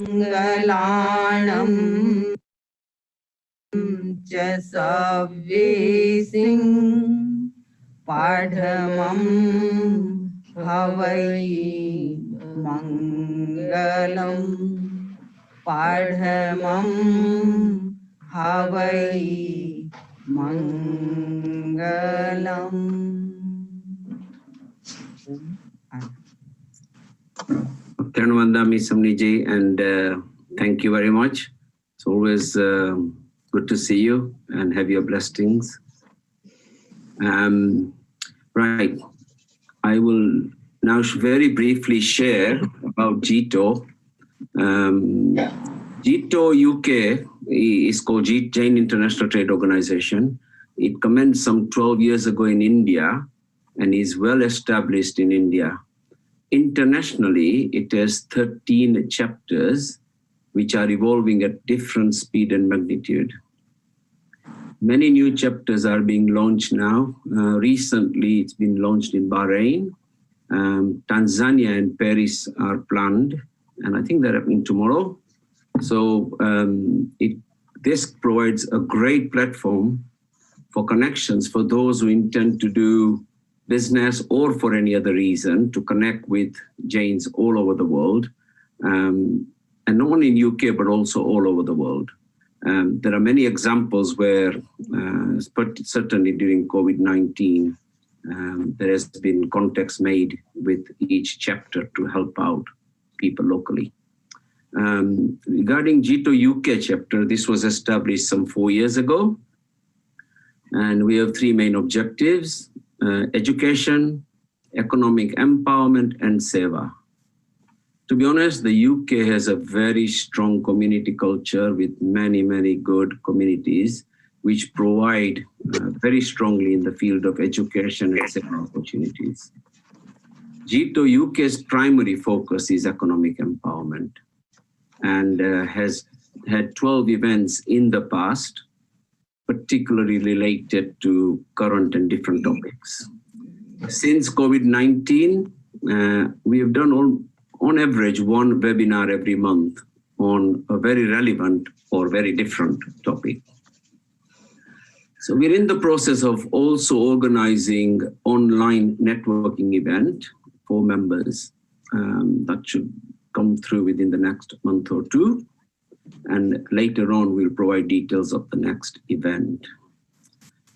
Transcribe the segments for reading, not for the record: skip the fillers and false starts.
Mangalanam cha Savvesing Padhamam Havai Mangalam Padhamam Havai Mangalam. Kiranwandami Samniji, and thank you very much. It's always good to see you and have your blessings. Right, I will now very briefly share about JITO. JITO UK is called Jain International Trade Organization. It commenced some 12 years ago in India and is well established in India. Internationally, it has 13 chapters which are evolving at different speed and magnitude. Many new chapters are being launched now. Recently, it's been launched in Bahrain. Tanzania and Paris are planned, and I think they're happening tomorrow. So this provides a great platform for connections for those who intend to do business or for any other reason to connect with Jains all over the world, and not only in UK, but also all over the world. There are many examples where, certainly during COVID-19, there has been context made with each chapter to help out people locally. Regarding JITO UK chapter, this was established some 4 years ago, and we have 3 main objectives: education, economic empowerment, and seva. To be honest, the UK has a very strong community culture with many, many good communities which provide very strongly in the field of education and seva opportunities. JITO UK's primary focus is economic empowerment and has had 12 events in the past, particularly related to current and different topics. Since COVID-19, we have done on average 1 webinar every month on a very relevant or very different topic. So we're in the process of also organizing online networking event for members that should come through within the next month or 2. And later on, we'll provide details of the next event.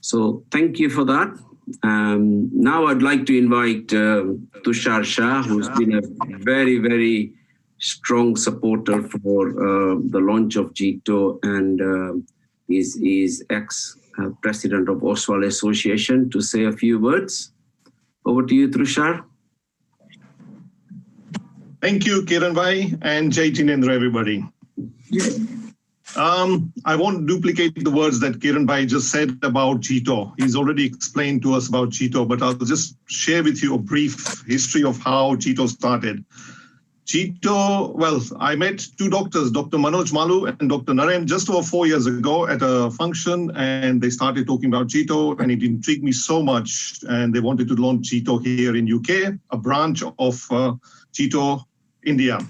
So thank you for that. Now I'd like to invite Tushar Shah, who's been a very, very strong supporter for the launch of JITO and is ex-president of Oswald Association, to say a few words. Over to you, Tushar. Thank you, Kiran Bhai, and Jai Jinendra, everybody. I won't duplicate the words that Kiran Bhai just said about JITO. He's already explained to us about JITO, but I'll just share with you a brief history of how JITO started. JITO, well, I met 2 doctors, Dr. Manoj Malu and Dr. Naren, just over 4 years ago at a function, and they started talking about JITO, and it intrigued me so much, and they wanted to launch JITO here in UK, a branch of JITO India.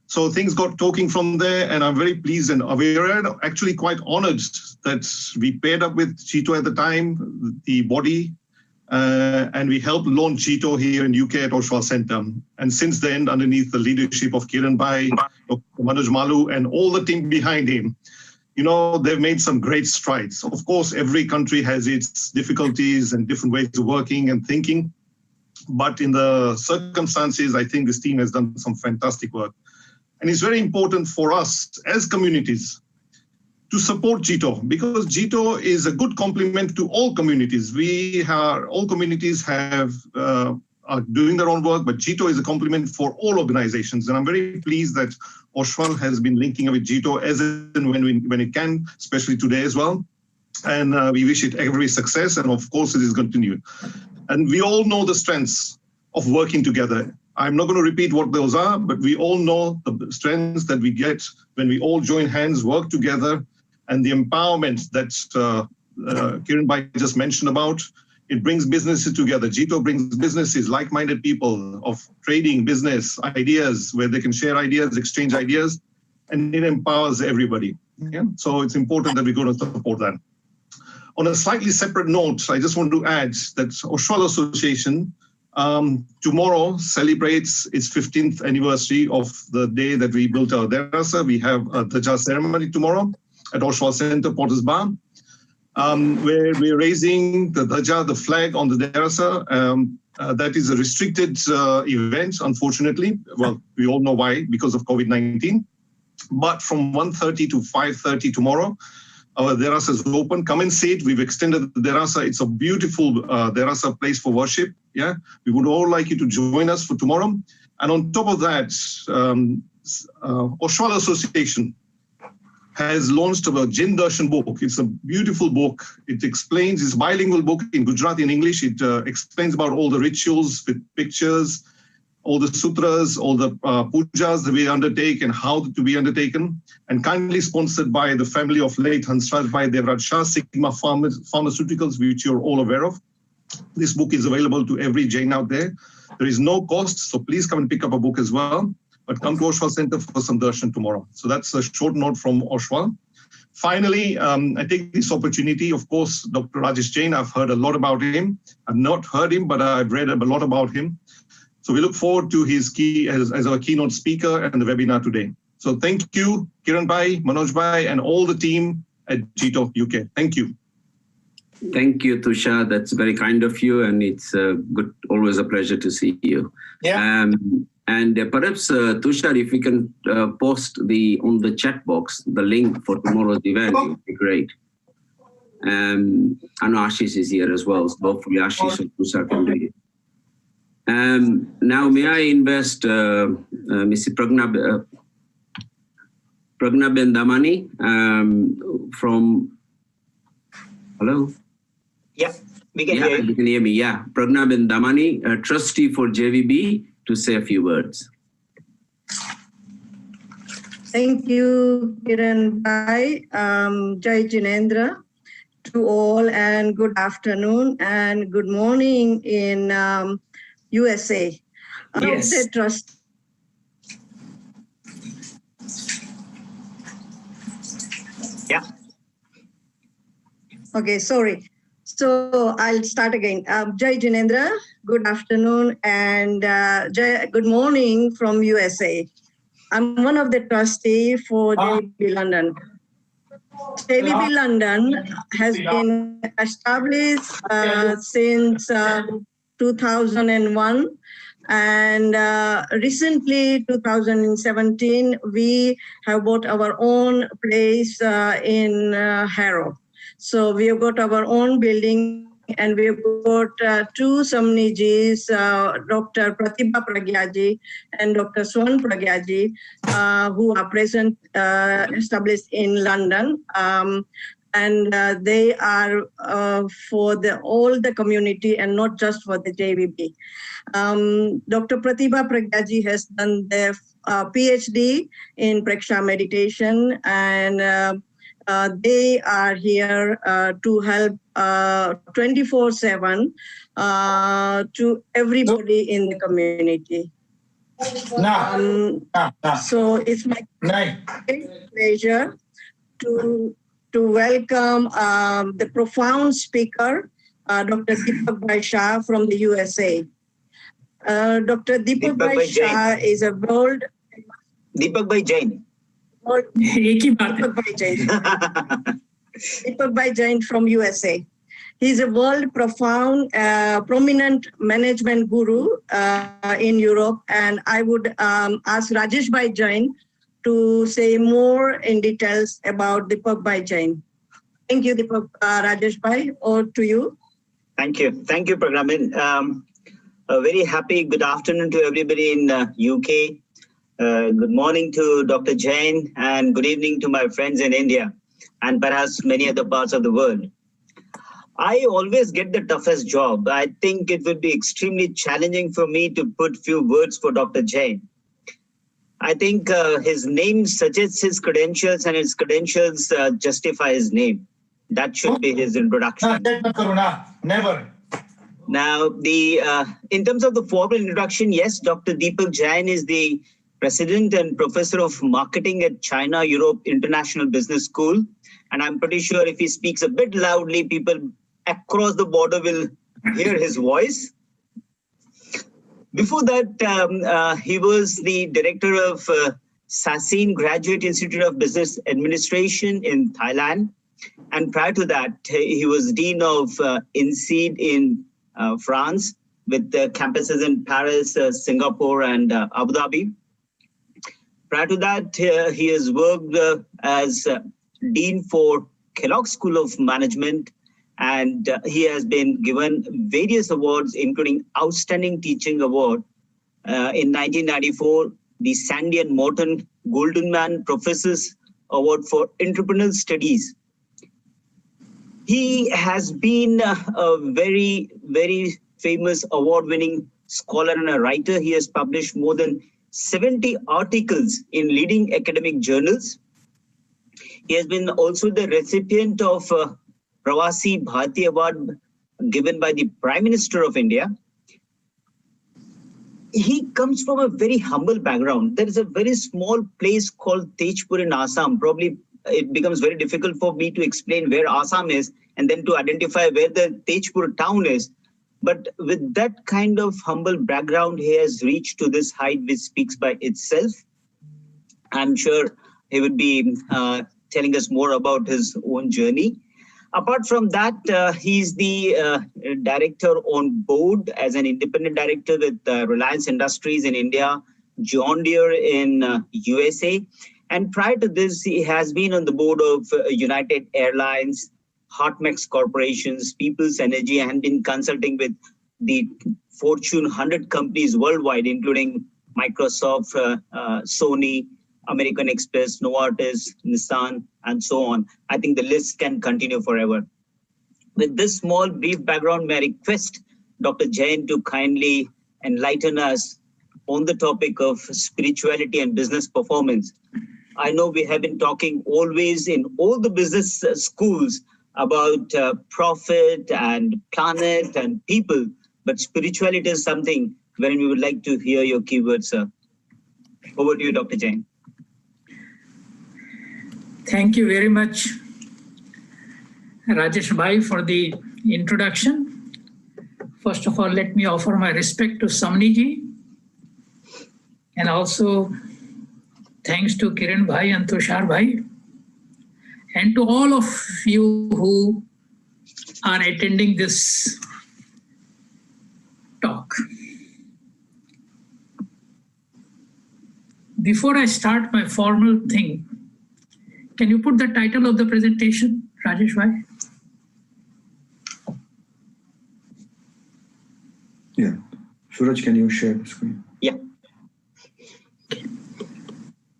So things got talking from there, and I'm very pleased and aware, actually quite honored that we paired up with JITO at the time, the body, and we helped launch JITO here in UK at Oswald Center. And since then, underneath the leadership of Kiran Bhai, Dr. Manoj Malu, and all the team behind him, you know, they've made some great strides. Of course, every country has its difficulties and different ways of working and thinking. But in the circumstances, I think this team has done some fantastic work. And it's very important for us as communities to support JITO, because JITO is a good complement to all communities. All communities are doing their own work, but JITO is a complement for all organizations. And I'm very pleased that Oswald has been linking up with JITO as and when it can, especially today as well. And we wish it every success. And of course, it is continued. And we all know the strengths of working together. I'm not going to repeat what those are, but we all know the strengths that we get when we all join hands, work together, and the empowerment that Kiran Bhai just mentioned about. It brings businesses together. JITO brings businesses, like-minded people of trading, business, ideas, where they can share ideas, exchange ideas, and it empowers everybody. Yeah? So it's important that we're going to support that. On a slightly separate note, I just want to add that Oshwal Association tomorrow celebrates its 15th anniversary of the day that we built our Derasa. We have a Dhaja ceremony tomorrow at Oshwal Center, Porter's Bar, where we're raising the Dhaja, the flag on the Derasa. That is a restricted event, unfortunately. Well, we all know why, because of COVID-19. But from 1:30 to 5:30 tomorrow, our Derasa is open. Come and see it. We've extended the Derasa. It's a beautiful Derasa place for worship. Yeah, we would all like you to join us for tomorrow. And on top of that, Oshwal Association has launched a Jain Darshan book. It's a beautiful book. It explains, it's a bilingual book in Gujarati and English. It explains about all the rituals with pictures, all the sutras, all the pujas that we undertake and how to be undertaken, and kindly sponsored by the family of late Hansraj Bhai Devraj Shah, Sigma Pharmaceuticals, which you're all aware of. This book is available to every Jain out there. There is no cost, so please come and pick up a book as well. But come to Oshwal Center for some darshan tomorrow. So that's a short note from Oshwal. Finally, I take this opportunity, of course, Dr. Rajesh Jain, I've heard a lot about him. I've not heard him, but I've read a lot about him. So we look forward to his as our keynote speaker and the webinar today. So thank you, Kiran Bhai, Manoj Bhai, and all the team at JITO UK. Thank you. Thank you, Tushar. That's very kind of you, and it's always a pleasure to see you. Yeah. And perhaps, Tushar, if we can post on the chat box the link for tomorrow's event, it would be great. I know Ashish is here as well, so hopefully Ashish and Tushar can do it. Now, may I invest Mrs. Pragna Bendamani from... Hello? Yeah, we can hear you. You can hear me, yeah. Pragna Bendamani, a trustee for JVB, to say a few words. Thank you, Kiran Bhai. Jai Jinendra to all, and good afternoon and good morning in USA. Yes. The trust. Yeah. Okay, sorry. So I'll start again. Jai Jinendra, good afternoon, and good morning from USA. I'm one of the trustees for JVB London. JVB London has been established since 2001, and recently, 2017, we have bought our own place in Harrow. So we have got our own building, and we have got two Samnijis, Dr. Pratibha Pragyaji and Dr. Swan Pragyaji, who are present, established in London. And they are for all the community and not just for the JVB. Dr. Pratibha Pragyaji has done their PhD in Praksha meditation, and they are here to help 24/7 to everybody in the community. So it's my great pleasure to welcome the profound speaker, Dr. Deepak Shah from the USA. Dr. Deepak Shah is a world... Deepak Jain. Deepak Jain from USA. He's a world prominent management guru in Europe, and I would ask Rajesh Bhai Jain to say more in details about Deepak Bhai Jain. Thank you, Deepak. Rajesh Bhai, over to you. Thank you. Thank you, Pragnamin. A very happy good afternoon to everybody in UK. Good morning to Dr. Jain, and good evening to my friends in India and perhaps many other parts of the world. I always get the toughest job. I think it would be extremely challenging for me to put few words for Dr. Jain. I think his name suggests his credentials, and his credentials justify his name. That should be his introduction. Never. Now, in terms of the formal introduction, yes, Dr. Deepak Jain is the President and Professor of Marketing at China Europe International Business School. And I'm pretty sure if he speaks a bit loudly, people across the border will hear his voice. Before that, he was the director of Sassoon Graduate Institute of Business Administration in Thailand. And prior to that, he was Dean of INSEAD in France, with campuses in Paris, Singapore, and Abu Dhabi. Prior to that, he has worked as Dean for Kellogg School of Management, and he has been given various awards, including Outstanding Teaching Award in 1994, the Sandy and Morton Goldman Professors Award for Entrepreneurial Studies. He has been a very, very famous award-winning scholar and a writer. He has published more than 70 articles in leading academic journals. He has been also the recipient of Pravasi Bharati Award given by the Prime Minister of India. He comes from a very humble background. There is a very small place called Tejpur in Assam. Probably it becomes very difficult for me to explain where Assam is and then to identify where the Tejpur town is. But with that kind of humble background, he has reached to this height which speaks by itself. I'm sure he would be telling us more about his own journey. Apart from that, he's the director on board as an independent director with Reliance Industries in India, John Deere in USA. And prior to this, he has been on the board of United Airlines, Hartmax Corporations, People's Energy, and been consulting with the Fortune 100 companies worldwide, including Microsoft, Sony, American Express, Novartis, Nissan, and so on. I think the list can continue forever. With this small, brief background, may I request Dr. Jain to kindly enlighten us on the topic of spirituality and business performance. I know we have been talking always in all the business schools about profit and planet and people, but spirituality is something wherein we would like to hear your keywords, sir. Over to you, Dr. Jain. Thank you very much, Rajesh Bhai, for the introduction. First of all, let me offer my respect to Samni ji, and also thanks to Kiran Bhai and Tushar Bhai, and to all of you who are attending this talk. Before I start my formal thing, can you put the title of the presentation, Rajesh Bhai? Yeah. Suraj, can you share the screen? Yeah.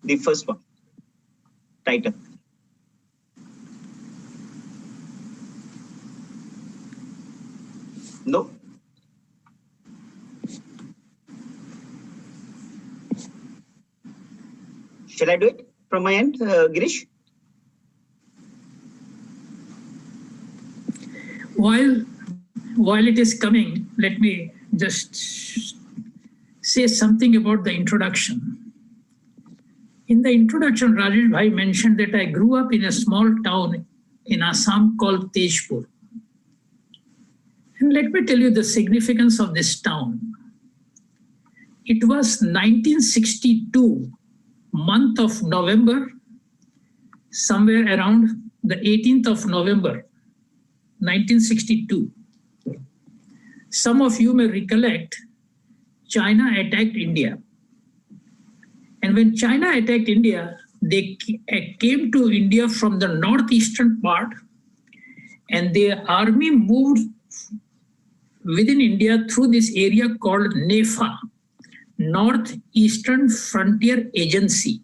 The first one, title. No. Shall I do it from my end, Girish? While it is coming, let me just say something about the introduction. In the introduction, Rajesh Bhai mentioned that I grew up in a small town in Assam called Tejpur. And let me tell you the significance of this town. It was 1962, month of November, somewhere around the 18th of November, 1962. Some of you may recollect, China attacked India. And when China attacked India, they came to India from the northeastern part, and their army moved within India through this area called NEFA, Northeastern Frontier Agency.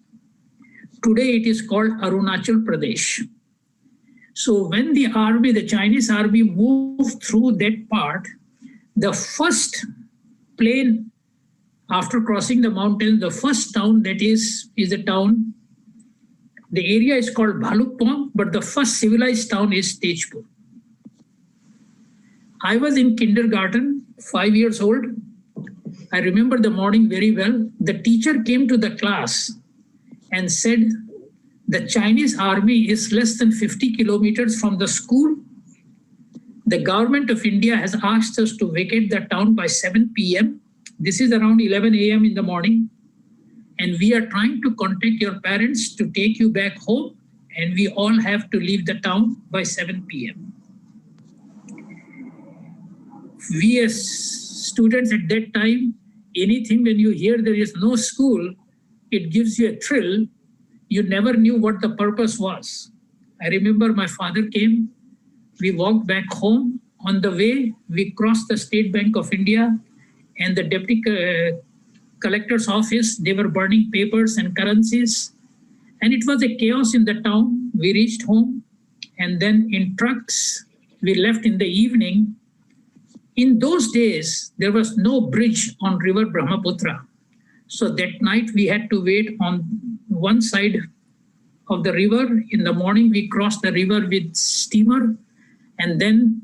Today it is called Arunachal Pradesh. So when the army, the Chinese army, moved through that part, the first plane, after crossing the mountain, the first town that is a town, the area is called Bhalukpong, but the first civilized town is Tejpur. I was in kindergarten, 5 years old. I remember the morning very well. The teacher came to the class and said, the Chinese army is less than 50 kilometers from the school. The government of India has asked us to vacate the town by 7 p.m. This is around 11 a.m. in the morning. And we are trying to contact your parents to take you back home. And we all have to leave the town by 7 p.m. We as students at that time, anything when you hear there is no school, it gives you a thrill. You never knew what the purpose was. I remember my father came, we walked back home. On the way, we crossed the State Bank of India and the deputy collector's office. They were burning papers and currencies. And it was a chaos in the town. We reached home and then in trucks, we left in the evening. In those days, there was no bridge on River Brahmaputra. So that night we had to wait on one side of the river. In the morning, we crossed the river with steamer. And then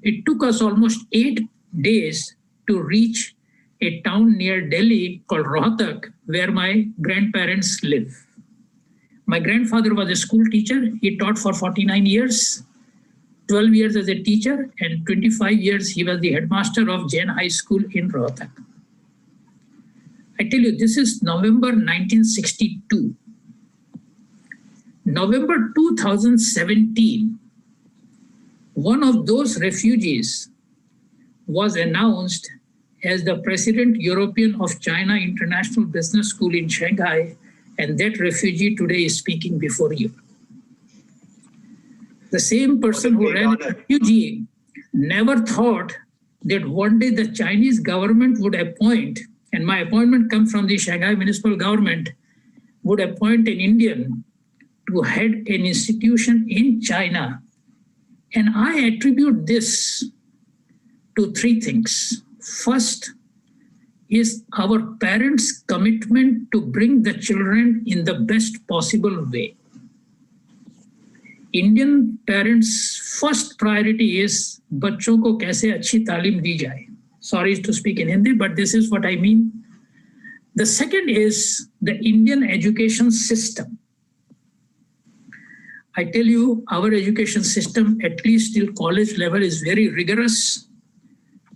it took us almost 8 days to reach a town near Delhi called Rohtak, where my grandparents live. My grandfather was a school teacher. He taught for 49 years, 12 years as a teacher, and 25 years he was the headmaster of Jain High School in Rohtak. I tell you, this is November 1962. November 2017, one of those refugees was announced as the President European of China International Business School in Shanghai, and that refugee today is speaking before you. The same person who ran a refugee never thought that one day the Chinese government would appoint, and my appointment comes from the Shanghai municipal government, would appoint an Indian to head an institution in China. And I attribute this to 3 things. First is our parents' commitment to bring the children in the best possible way. Indian parents' first priority is बच्चों को कैसे अच्छी तालीम दी जाए. Sorry to speak in Hindi, but this is what I mean. The second is the Indian education system. I tell you, our education system, at least till college level, is very rigorous.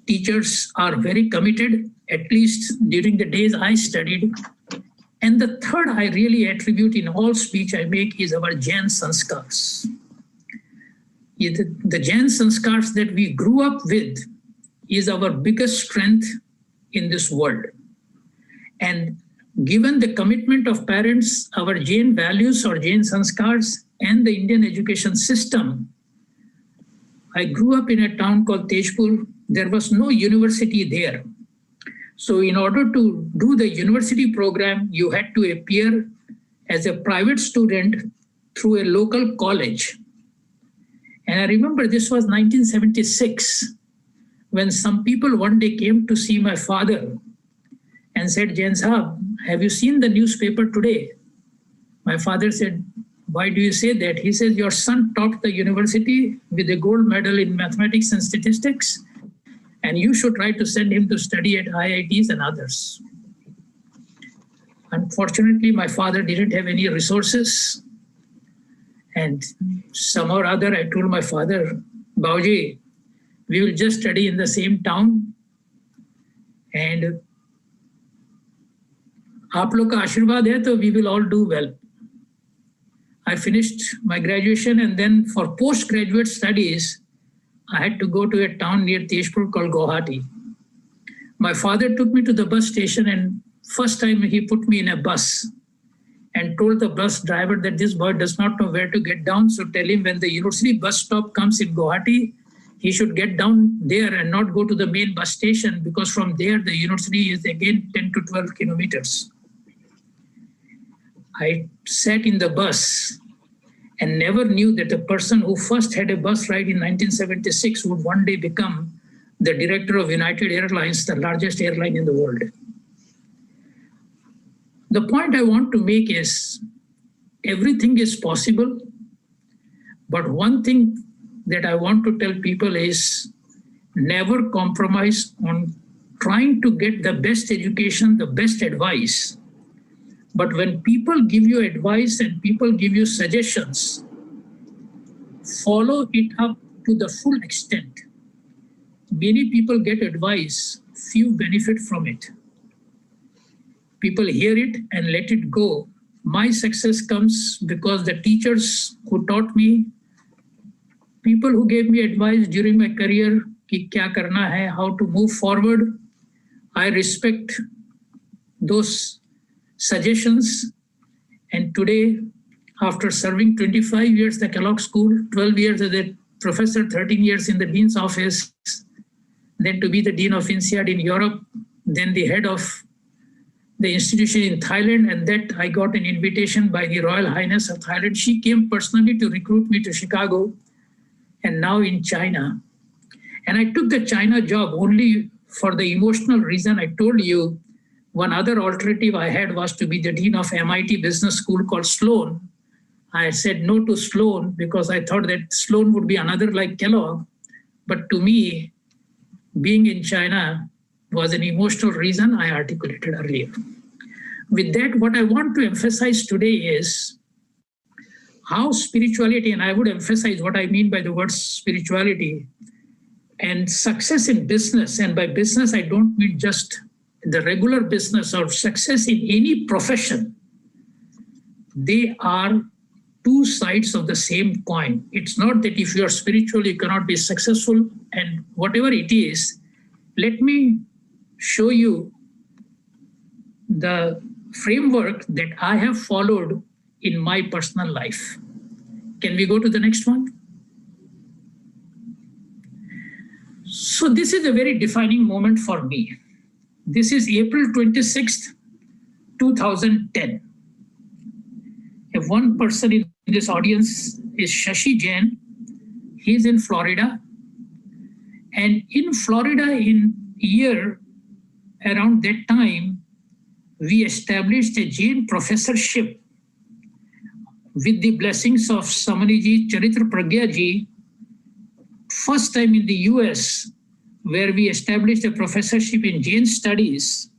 Teachers are very committed, at least during the days I studied. And the third I really attribute in all speech I make is our Jain sanskars. The Jain sanskars that we grew up with is our biggest strength in this world. And given the commitment of parents, our Jain values or Jain sanskars and the Indian education system, I grew up in a town called Tejpur. There was no university there. So in order to do the university program, you had to appear as a private student through a local college. And I remember this was 1976, when some people one day came to see my father and said, Jain Sahab, have you seen the newspaper today? My father said, why do you say that? He says, your son topped the university with a gold medal in mathematics and statistics, and you should try to send him to study at IITs and others. Unfortunately, my father didn't have any resources. And somehow or other, I told my father, Bauji, we will just study in the same town. And aap log ka ashirwad hai, so we will all do well. I finished my graduation, and then for postgraduate studies, I had to go to a town near Tejpur called Guwahati. My father took me to the bus station, and first time he put me in a bus and told the bus driver that this boy does not know where to get down. So tell him when the university bus stop comes in Guwahati, he should get down there and not go to the main bus station, because from there the university is again 10 to 12 kilometers. I sat in the bus and never knew that the person who first had a bus ride in 1976 would one day become the director of United Airlines, the largest airline in the world. The point I want to make is everything is possible, but one thing that I want to tell people is never compromise on trying to get the best education, the best advice. But when people give you advice and people give you suggestions, follow it up to the full extent. Many people get advice, few benefit from it. People hear it and let it go. My success comes because the teachers who taught me, people who gave me advice during my career, ki kya karna hai, how to move forward. I respect those suggestions. And today, after serving 25 years at Kellogg School, 12 years as a professor, 13 years in the Dean's office, then to be the Dean of INSEAD in Europe, then the head of the institution in Thailand, and that I got an invitation by the Royal Highness of Thailand. She came personally to recruit me to Chicago, and now in China. And I took the China job only for the emotional reason I told you. One other alternative I had was to be the Dean of MIT Business School called Sloan. I said no to Sloan because I thought that Sloan would be another like Kellogg. But to me, being in China was an emotional reason I articulated earlier. With that, what I want to emphasize today is how spirituality, and I would emphasize what I mean by the word spirituality, and success in business, and by business I don't mean just the regular business or success in any profession, they are two sides of the same coin. It's not that if you are spiritual, you cannot be successful, and whatever it is, let me show you the framework that I have followed in my personal life. Can we go to the next one? So this is a very defining moment for me. This is April 26th, 2010. If one person in this audience is Jain. He's in Florida. And in Florida, in year around that time, we established a Jain professorship with the blessings of Samaniji Charitra Pragya ji, first time in the US, where we established a professorship in Jain studies.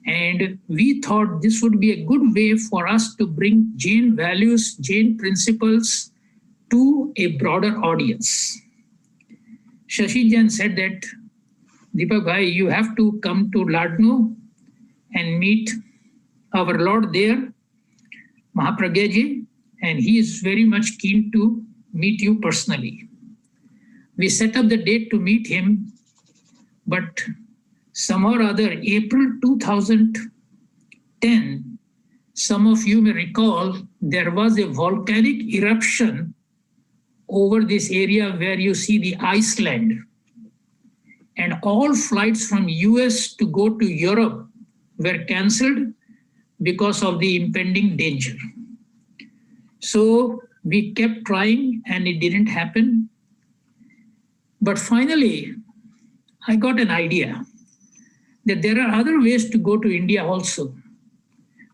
And we thought this would be a good way for us to bring Jain values, Jain principles to a broader audience. Shashi Jain said that, Deepak bhai, you have to come to Ladno and meet our Lord there, Mahapragya ji, and he is very much keen to meet you personally. We set up the date to meet him, but somehow or other, April 2010, some of you may recall, there was a volcanic eruption over this area where you see the Iceland. And all flights from US to go to Europe were cancelled because of the impending danger. So we kept trying and it didn't happen. But finally, I got an idea that there are other ways to go to India also.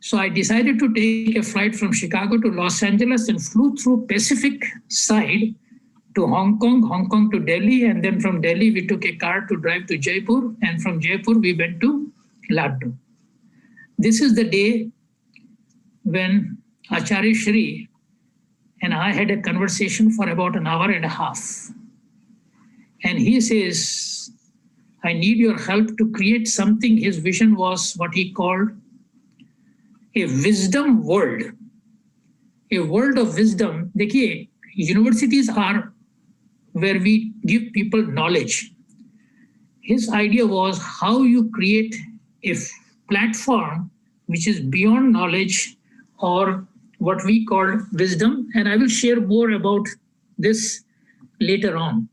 So I decided to take a flight from Chicago to Los Angeles and flew through Pacific side to Hong Kong to Delhi, and then from Delhi we took a car to drive to Jaipur, and from Jaipur we went to Laddo. This is the day when Acharya Shri and I had a conversation for about an hour and a half. And he says, I need your help to create something. His vision was what he called a wisdom world. A world of wisdom. Dekhiye, universities are where we give people knowledge. His idea was how you create a platform which is beyond knowledge, or what we call wisdom. And I will share more about this later on.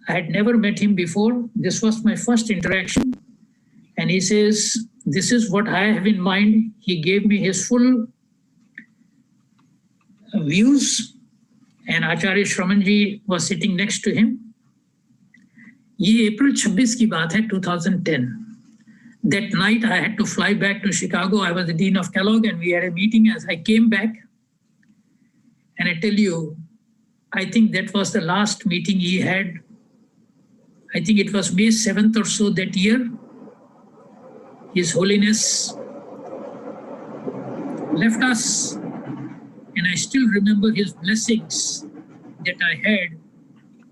I had never met him before. This was my first interaction. And he says, this is what I have in mind. He gave me his full views, and Acharya Shramanji was sitting next to him. Ye April 26 ki baat hai, 2010. That night I had to fly back to Chicago. I was the Dean of Kellogg and we had a meeting. As I came back, and I tell you, I think that was the last meeting he had I think it was May 7th or so that year, His Holiness left us, and I still remember his blessings that I had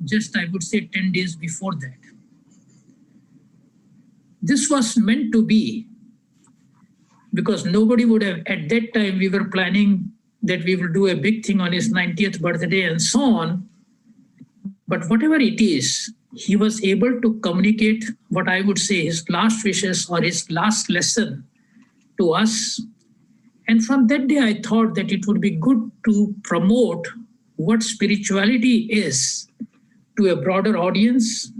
just, I would say, 10 days before that. This was meant to be, because nobody would have, at that time, we were planning that we will do a big thing on his 90th birthday and so on. But whatever it is, he was able to communicate what I would say his last wishes or his last lesson to us. And from that day, I thought that it would be good to promote what spirituality is to a broader audience.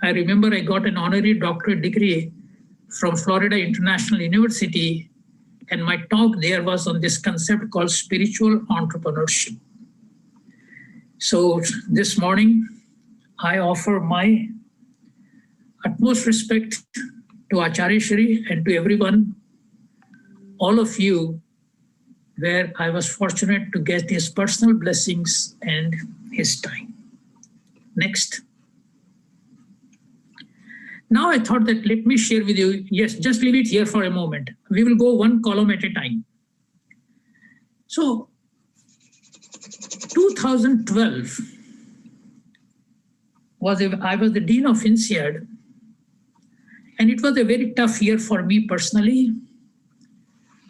I remember I got an honorary doctorate degree from Florida International University, and my talk there was on this concept called spiritual entrepreneurship. So this morning, I offer my utmost respect to Acharya Shri and to everyone, all of you, where I was fortunate to get his personal blessings and his time. Next. Now I thought that let me share with you, yes, just leave it here for a moment. We will go one column at a time. So 2012 I was the Dean of INSEAD, and it was a very tough year for me personally.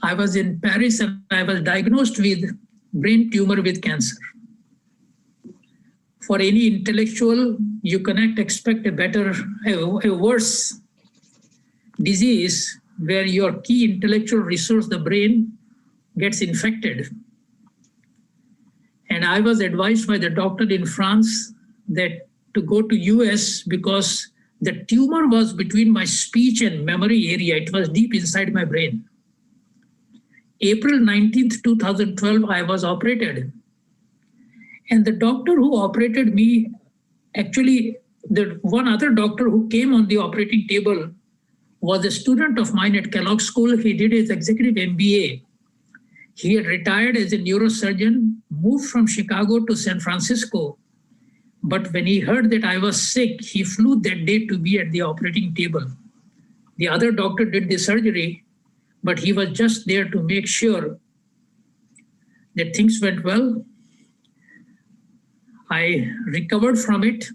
I was in Paris and I was diagnosed with brain tumor with cancer. For any intellectual, you cannot expect a worse disease where your key intellectual resource, the brain, gets infected. And I was advised by the doctor in France that to go to US because the tumor was between my speech and memory area. It was deep inside my brain. April 19th, 2012, I was operated. And the doctor who operated me, actually, the one other doctor who came on the operating table was a student of mine at Kellogg School. He did his executive MBA. He had retired as a neurosurgeon, moved from Chicago to San Francisco. But when he heard that I was sick, he flew that day to be at the operating table. The other doctor did the surgery, but he was just there to make sure that things went well. I recovered from it.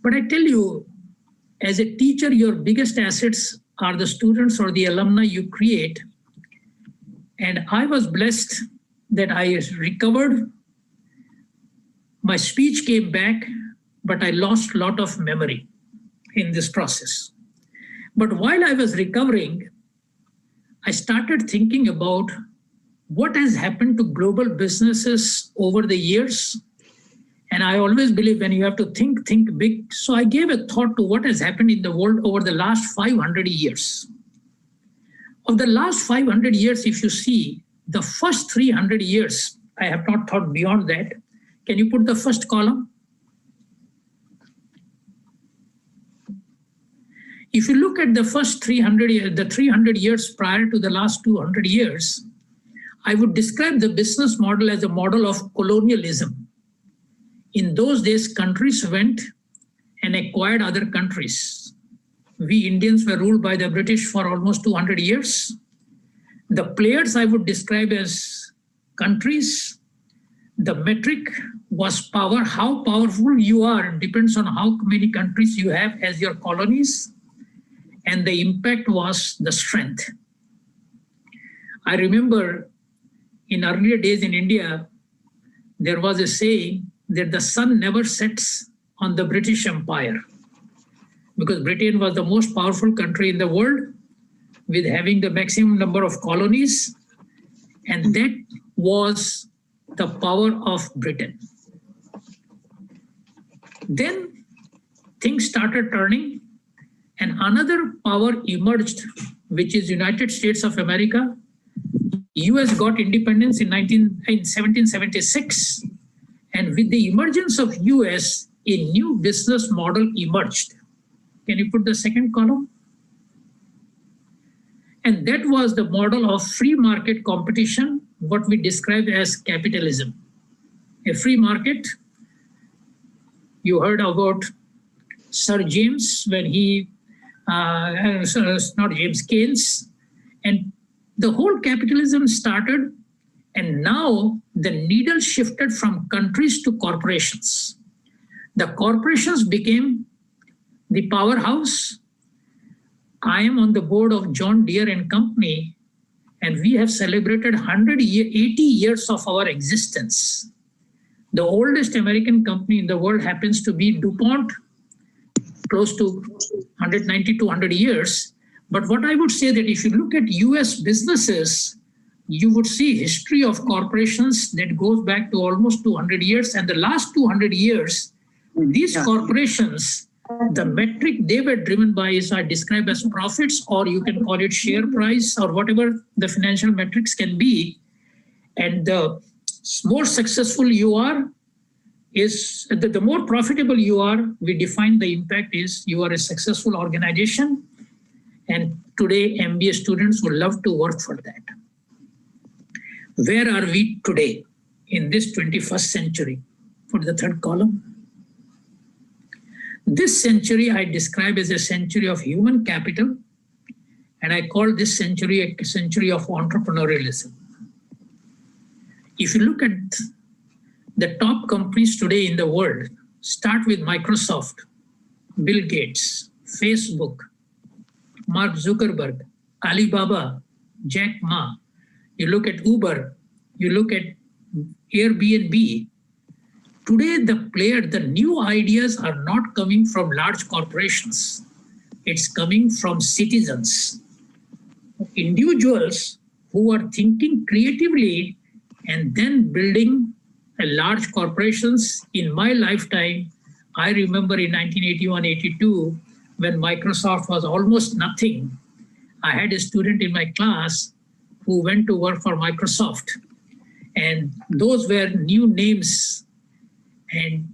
But I tell you, as a teacher, your biggest assets are the students or the alumni you create. And I was blessed that I recovered. My speech came back, but I lost a lot of memory in this process. But while I was recovering, I started thinking about what has happened to global businesses over the years. And I always believe when you have to think big. So I gave a thought to what has happened in the world over the last 500 years. Of the last 500 years, if you see, the first 300 years, I have not thought beyond that. Can you put the first column? If you look at the first 300 years, the 300 years prior to the last 200 years, I would describe the business model as a model of colonialism. In those days, countries went and acquired other countries. We Indians were ruled by the British for almost 200 years. The players I would describe as countries. The metric was power. How powerful you are depends on how many countries you have as your colonies. And the impact was the strength. I remember in earlier days in India, there was a saying that the sun never sets on the British Empire, because Britain was the most powerful country in the world with having the maximum number of colonies. And that was the power of Britain. Then things started turning and another power emerged, which is United States of America. US got independence in 1776. And with the emergence of US, a new business model emerged. Can you put the second column? And that was the model of free market competition, what we describe as capitalism. A free market, you heard about Sir James, when he, not James, Keynes, and the whole capitalism started, and now the needle shifted from countries to corporations. The corporations became the powerhouse. I am on the board of John Deere and Company, and we have celebrated 80 years of our existence. The oldest American company in the world happens to be DuPont, close to 190 to 100 years. But what I would say that if you look at US businesses, you would see history of corporations that goes back to almost 200 years. And the last 200 years, these corporations, the metric they were driven by is described as profits, or you can call it share price, or whatever the financial metrics can be. And the more successful you are, is the more profitable you are, we define the impact is you are a successful organization. And today, MBA students would love to work for that. Where are we today in this 21st century? For the third column. This century I describe as a century of human capital, and I call this century a century of entrepreneurialism. If you look at the top companies today in the world, start with Microsoft, Bill Gates, Facebook, Mark Zuckerberg, Alibaba, Jack Ma. You look at Uber, you look at Airbnb. Today, the new ideas are not coming from large corporations. It's coming from citizens, individuals who are thinking creatively and then building a large corporations. In my lifetime, I remember in 1981-82, when Microsoft was almost nothing, I had a student in my class who went to work for Microsoft. And those were new names. And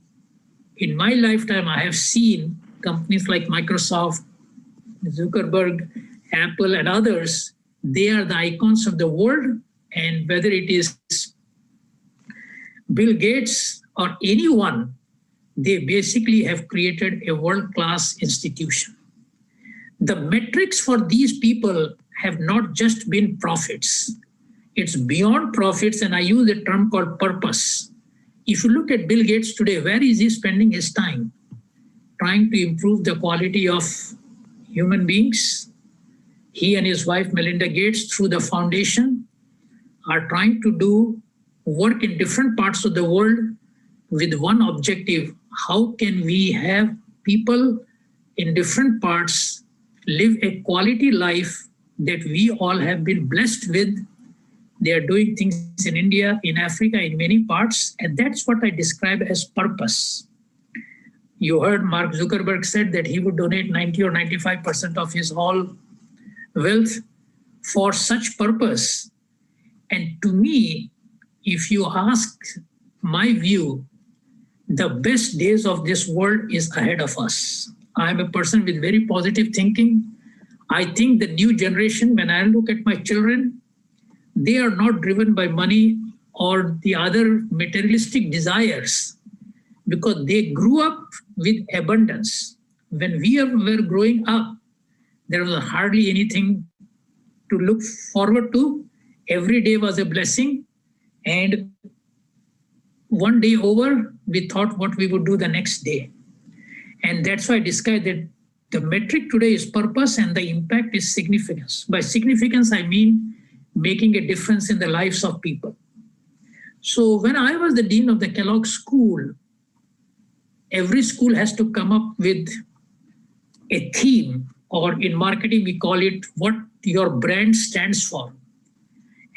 in my lifetime, I have seen companies like Microsoft, Zuckerberg, Apple, and others. They are the icons of the world. And whether it is Bill Gates or anyone, they basically have created a world-class institution. The metrics for these people have not just been profits. It's beyond profits, and I use a term called purpose. If you look at Bill Gates today, where is he spending his time? Trying to improve the quality of human beings. He and his wife, Melinda Gates, through the foundation, are trying to do work in different parts of the world with one objective: how can we have people in different parts live a quality life that we all have been blessed with? They are doing things in India, in Africa, in many parts, and that's what I describe as purpose. You heard Mark Zuckerberg said that he would donate 90 or 95% of his all wealth for such purpose. And to me, if you ask my view, the best days of this world is ahead of us. I'm a person with very positive thinking. I think the new generation, when I look at my children, they are not driven by money or the other materialistic desires because they grew up with abundance. When we were growing up, there was hardly anything to look forward to. Every day was a blessing. And one day over, we thought what we would do the next day. And that's why I described that the metric today is purpose and the impact is significance. By significance, I mean making a difference in the lives of people. So when I was the dean of the Kellogg School, every school has to come up with a theme, or in marketing, we call it what your brand stands for.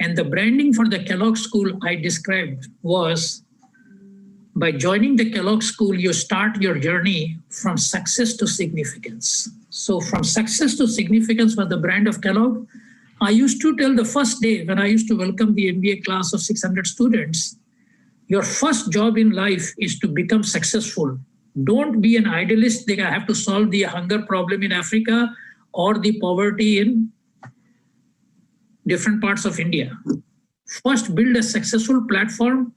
And the branding for the Kellogg School I described was, by joining the Kellogg School, you start your journey from success to significance. So from success to significance was the brand of Kellogg. I used to tell the first day when I used to welcome the MBA class of 600 students, your first job in life is to become successful. Don't be an idealist that I have to solve the hunger problem in Africa or the poverty in different parts of India. First, build a successful platform.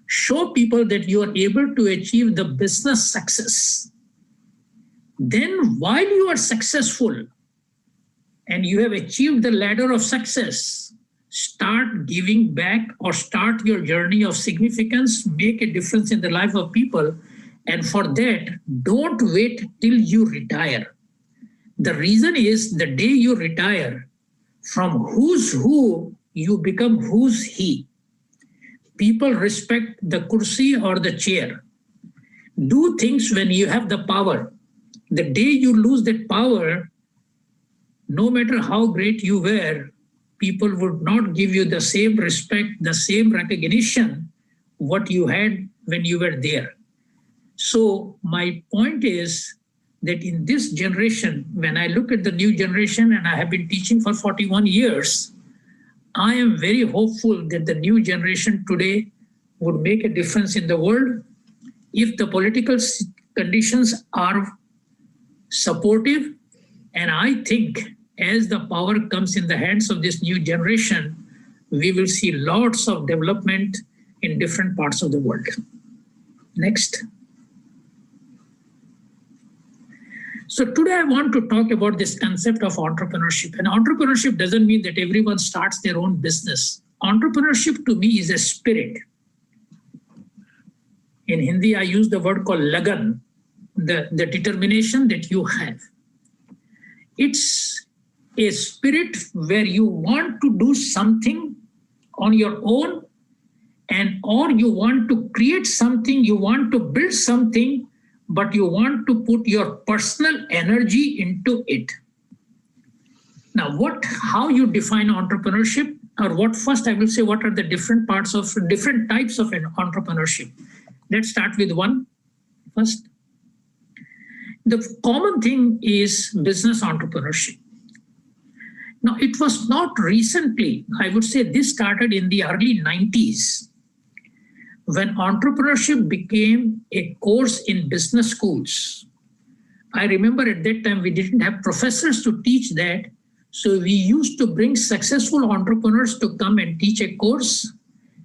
Show people that you are able to achieve the business success. Then while you are successful and you have achieved the ladder of success, start giving back or start your journey of significance, make a difference in the life of people. And for that, don't wait till you retire. The reason is the day you retire, from who's who, you become who's he. People respect the kursi or the chair. Do things when you have the power. The day you lose that power, no matter how great you were, people would not give you the same respect, the same recognition what you had when you were there. So my point is that in this generation, when I look at the new generation, and I have been teaching for 41 years, I am very hopeful that the new generation today would make a difference in the world if the political conditions are supportive. And I think as the power comes in the hands of this new generation, we will see lots of development in different parts of the world. Next. So today I want to talk about this concept of entrepreneurship. And entrepreneurship doesn't mean that everyone starts their own business. Entrepreneurship to me is a spirit. In Hindi, I use the word called lagan, the determination that you have. It's a spirit where you want to do something on your own, and or you want to create something, you want to build something, but you want to put your personal energy into it. Now, how you define entrepreneurship, or first I will say what are the different types of entrepreneurship. Let's start with one first. The common thing is business entrepreneurship. Now, it was not recently, I would say this started in the early 90s, when entrepreneurship became a course in business schools. I remember at that time we didn't have professors to teach that, so we used to bring successful entrepreneurs to come and teach a course.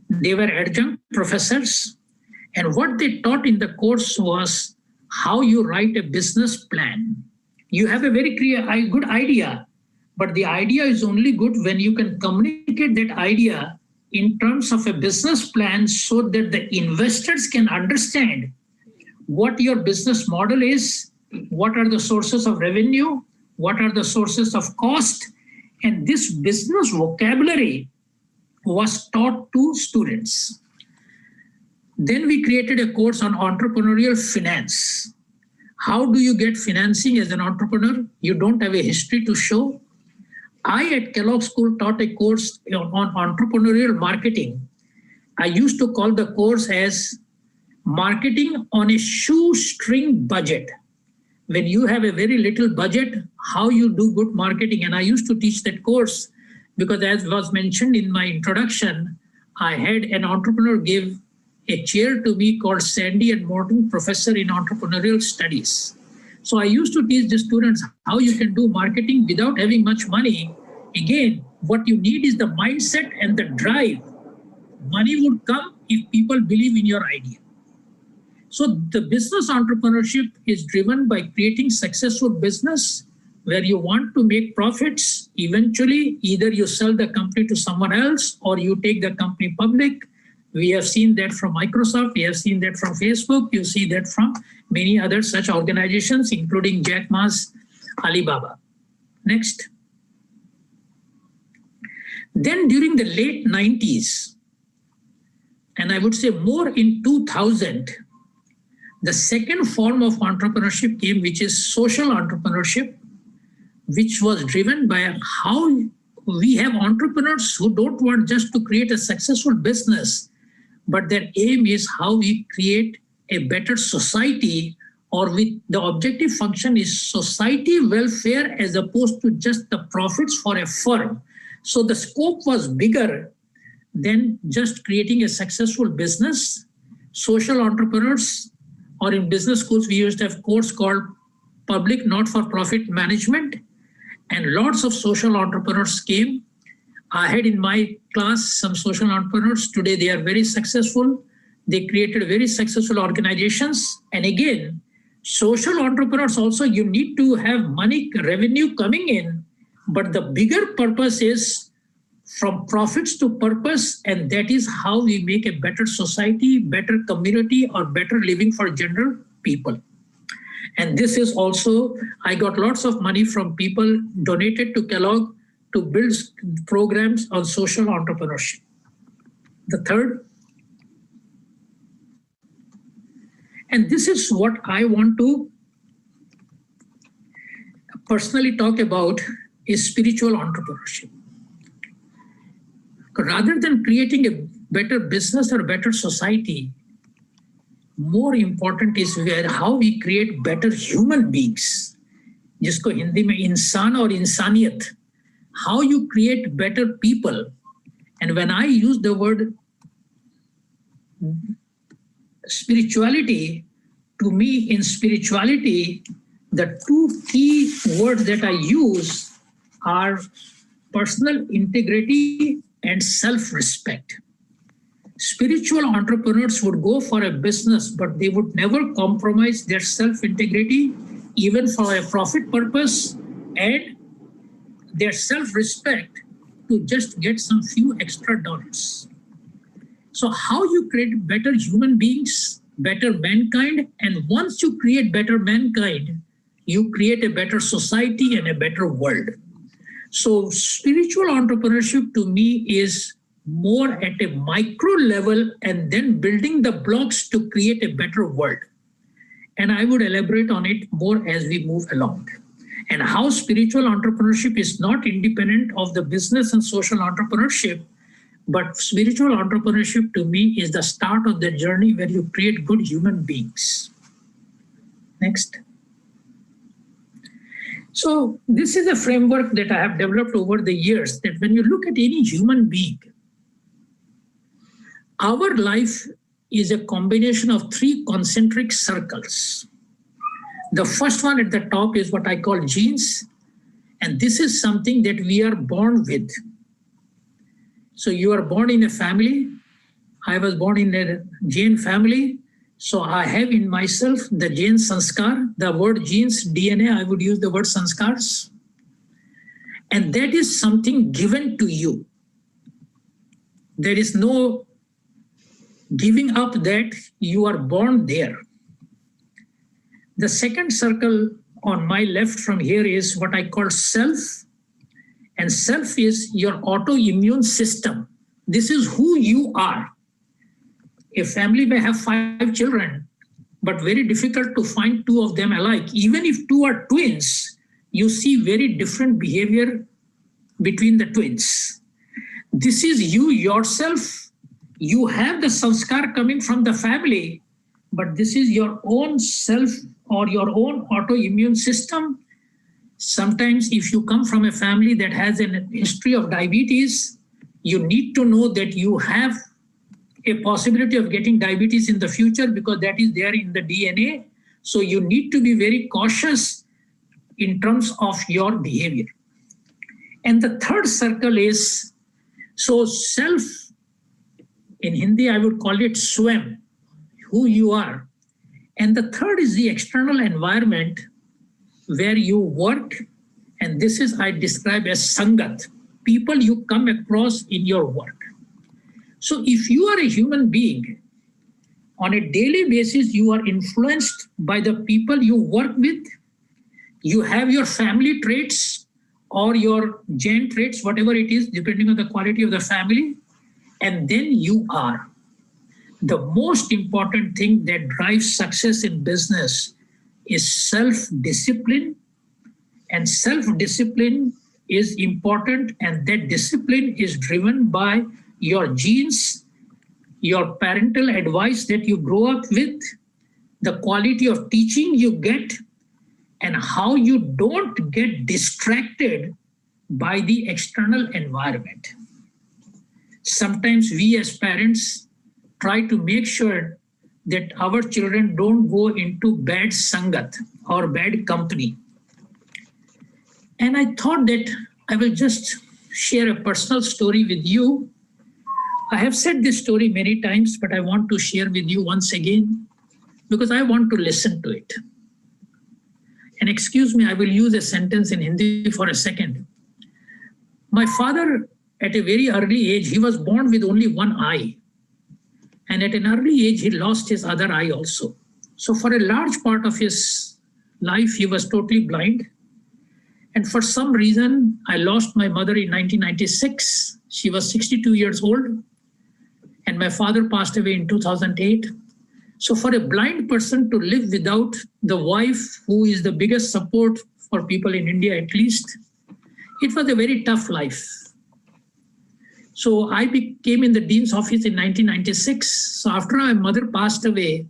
They were adjunct professors, and what they taught in the course was how you write a business plan. You have a very good idea, but the idea is only good when you can communicate that idea in terms of a business plan so that the investors can understand what your business model is, what are the sources of revenue, what are the sources of cost, and this business vocabulary was taught to students. Then we created a course on entrepreneurial finance. How do you get financing as an entrepreneur? You don't have a history to show. I at Kellogg School taught a course on entrepreneurial marketing. I used to call the course as marketing on a shoestring budget. When you have a very little budget, how you do good marketing. And I used to teach that course because, as was mentioned in my introduction, I had an entrepreneur give a chair to me called Sandy and Morton Professor in Entrepreneurial Studies. So I used to teach the students how you can do marketing without having much money. Again, what you need is the mindset and the drive. Money would come if people believe in your idea. So the business entrepreneurship is driven by creating successful business where you want to make profits. Eventually, either you sell the company to someone else or you take the company public. We have seen that from Microsoft, we have seen that from Facebook, you see that from many other such organizations, including Jack Ma's Alibaba. Next. Then during the late 90s, and I would say more in 2000, the second form of entrepreneurship came, which is social entrepreneurship, which was driven by how we have entrepreneurs who don't want just to create a successful business, but their aim is how we create a better society, or the objective function is society welfare as opposed to just the profits for a firm. So the scope was bigger than just creating a successful business. Social entrepreneurs, or in business schools, we used to have a course called Public Not-for-Profit Management, and lots of social entrepreneurs came. I had in my class some social entrepreneurs. Today, they are very successful. They created very successful organizations. And again, Social entrepreneurs also, you need to have money, revenue coming in, but the bigger purpose is from profits to purpose, and that is how we make a better society, better community, or better living for general people. And this is also, I got lots of money from people donated to Kellogg to build programs on social entrepreneurship. The third, and this is what I want to personally talk about, is spiritual entrepreneurship. Rather than creating a better business or better society, more important is how we create better human beings. जिसको हिंदी में इंसान और इंसानियत, how you create better people. And when I use the word spirituality, to me in spirituality, the two key words that I use are personal integrity and self-respect. Spiritual entrepreneurs would go for a business, but they would never compromise their self-integrity, even for a profit purpose, and their self-respect to just get some few extra dollars. So how you create better human beings, better mankind, and once you create better mankind, you create a better society and a better world. So spiritual entrepreneurship to me is more at a micro level and then building the blocks to create a better world. And I would elaborate on it more as we move along. And how spiritual entrepreneurship is not independent of the business and social entrepreneurship, but spiritual entrepreneurship to me is the start of the journey where you create good human beings. Next. So this is a framework that I have developed over the years, that when you look at any human being, our life is a combination of three concentric circles. The first one at the top is what I call genes. And this is something that we are born with. So you are born in a family. I was born in a Jain family. So I have in myself the Jain sanskar, the word genes, DNA, I would use the word sanskars. And that is something given to you. There is no giving up that, you are born there. The second circle on my left from here is what I call self. And self is your autoimmune system. This is who you are. A family may have 5 children, but very difficult to find 2 of them alike. Even if 2 are twins, you see very different behavior between the twins. This is you yourself. You have the sanskar coming from the family, but this is your own self or your own autoimmune system. Sometimes if you come from a family that has a history of diabetes, you need to know that you have a possibility of getting diabetes in the future because that is there in the DNA. So you need to be very cautious in terms of your behavior. And the third circle is, so self, in Hindi, I would call it swam, who you are. And the third is the external environment where you work. And this is, I describe as sangat, people you come across in your work. So if you are a human being, on a daily basis, you are influenced by the people you work with. You have your family traits or your Jain traits, whatever it is, depending on the quality of the family. And then you are. The most important thing that drives success in business is self-discipline. And self-discipline is important, and that discipline is driven by your genes, your parental advice that you grow up with, the quality of teaching you get, and how you don't get distracted by the external environment. Sometimes we as parents try to make sure that our children don't go into bad sangat or bad company. And I thought that I will just share a personal story with you. I have said this story many times, but I want to share with you once again because I want to listen to it. And excuse me, I will use a sentence in Hindi for a second. My father, at a very early age, he was born with only one eye. And at an early age, he lost his other eye also. So for a large part of his life, he was totally blind. And for some reason, I lost my mother in 1996. She was 62 years old. And my father passed away in 2008. So for a blind person to live without the wife, who is the biggest support for people in India at least, it was a very tough life. So I came in the Dean's office in 1996. So after my mother passed away,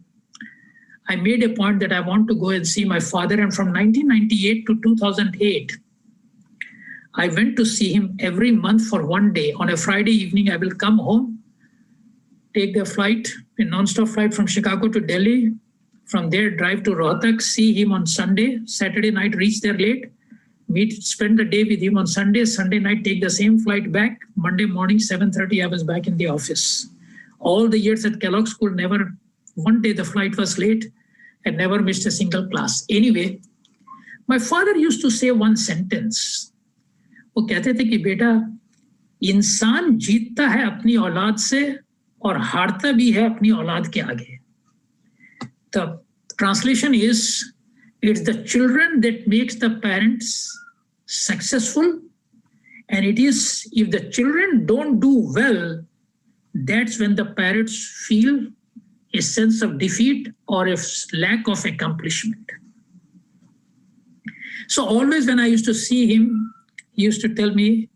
I made a point that I want to go and see my father. And from 1998 to 2008, I went to see him every month for one day. On a Friday evening, I will come home, take the flight, a non-stop flight from Chicago to Delhi. From there, drive to Rohtak, see him on Sunday, Saturday night, reach there late, spend the day with him on Sunday, Sunday night, take the same flight back. Monday morning, 7:30, I was back in the office. All the years at Kellogg School, never, one day the flight was late and never missed a single class. Anyway, my father used to say one sentence. वो कहते थे कि बेटा, इंसान जीतता है अपनी औलाद से और हारता भी है अपनी औलाद के आगे. The translation is, it's the children that makes the parents successful, and it is if the children don't do well, that's when the parents feel a sense of defeat or a lack of accomplishment. So always when I used to see him, he used to tell me,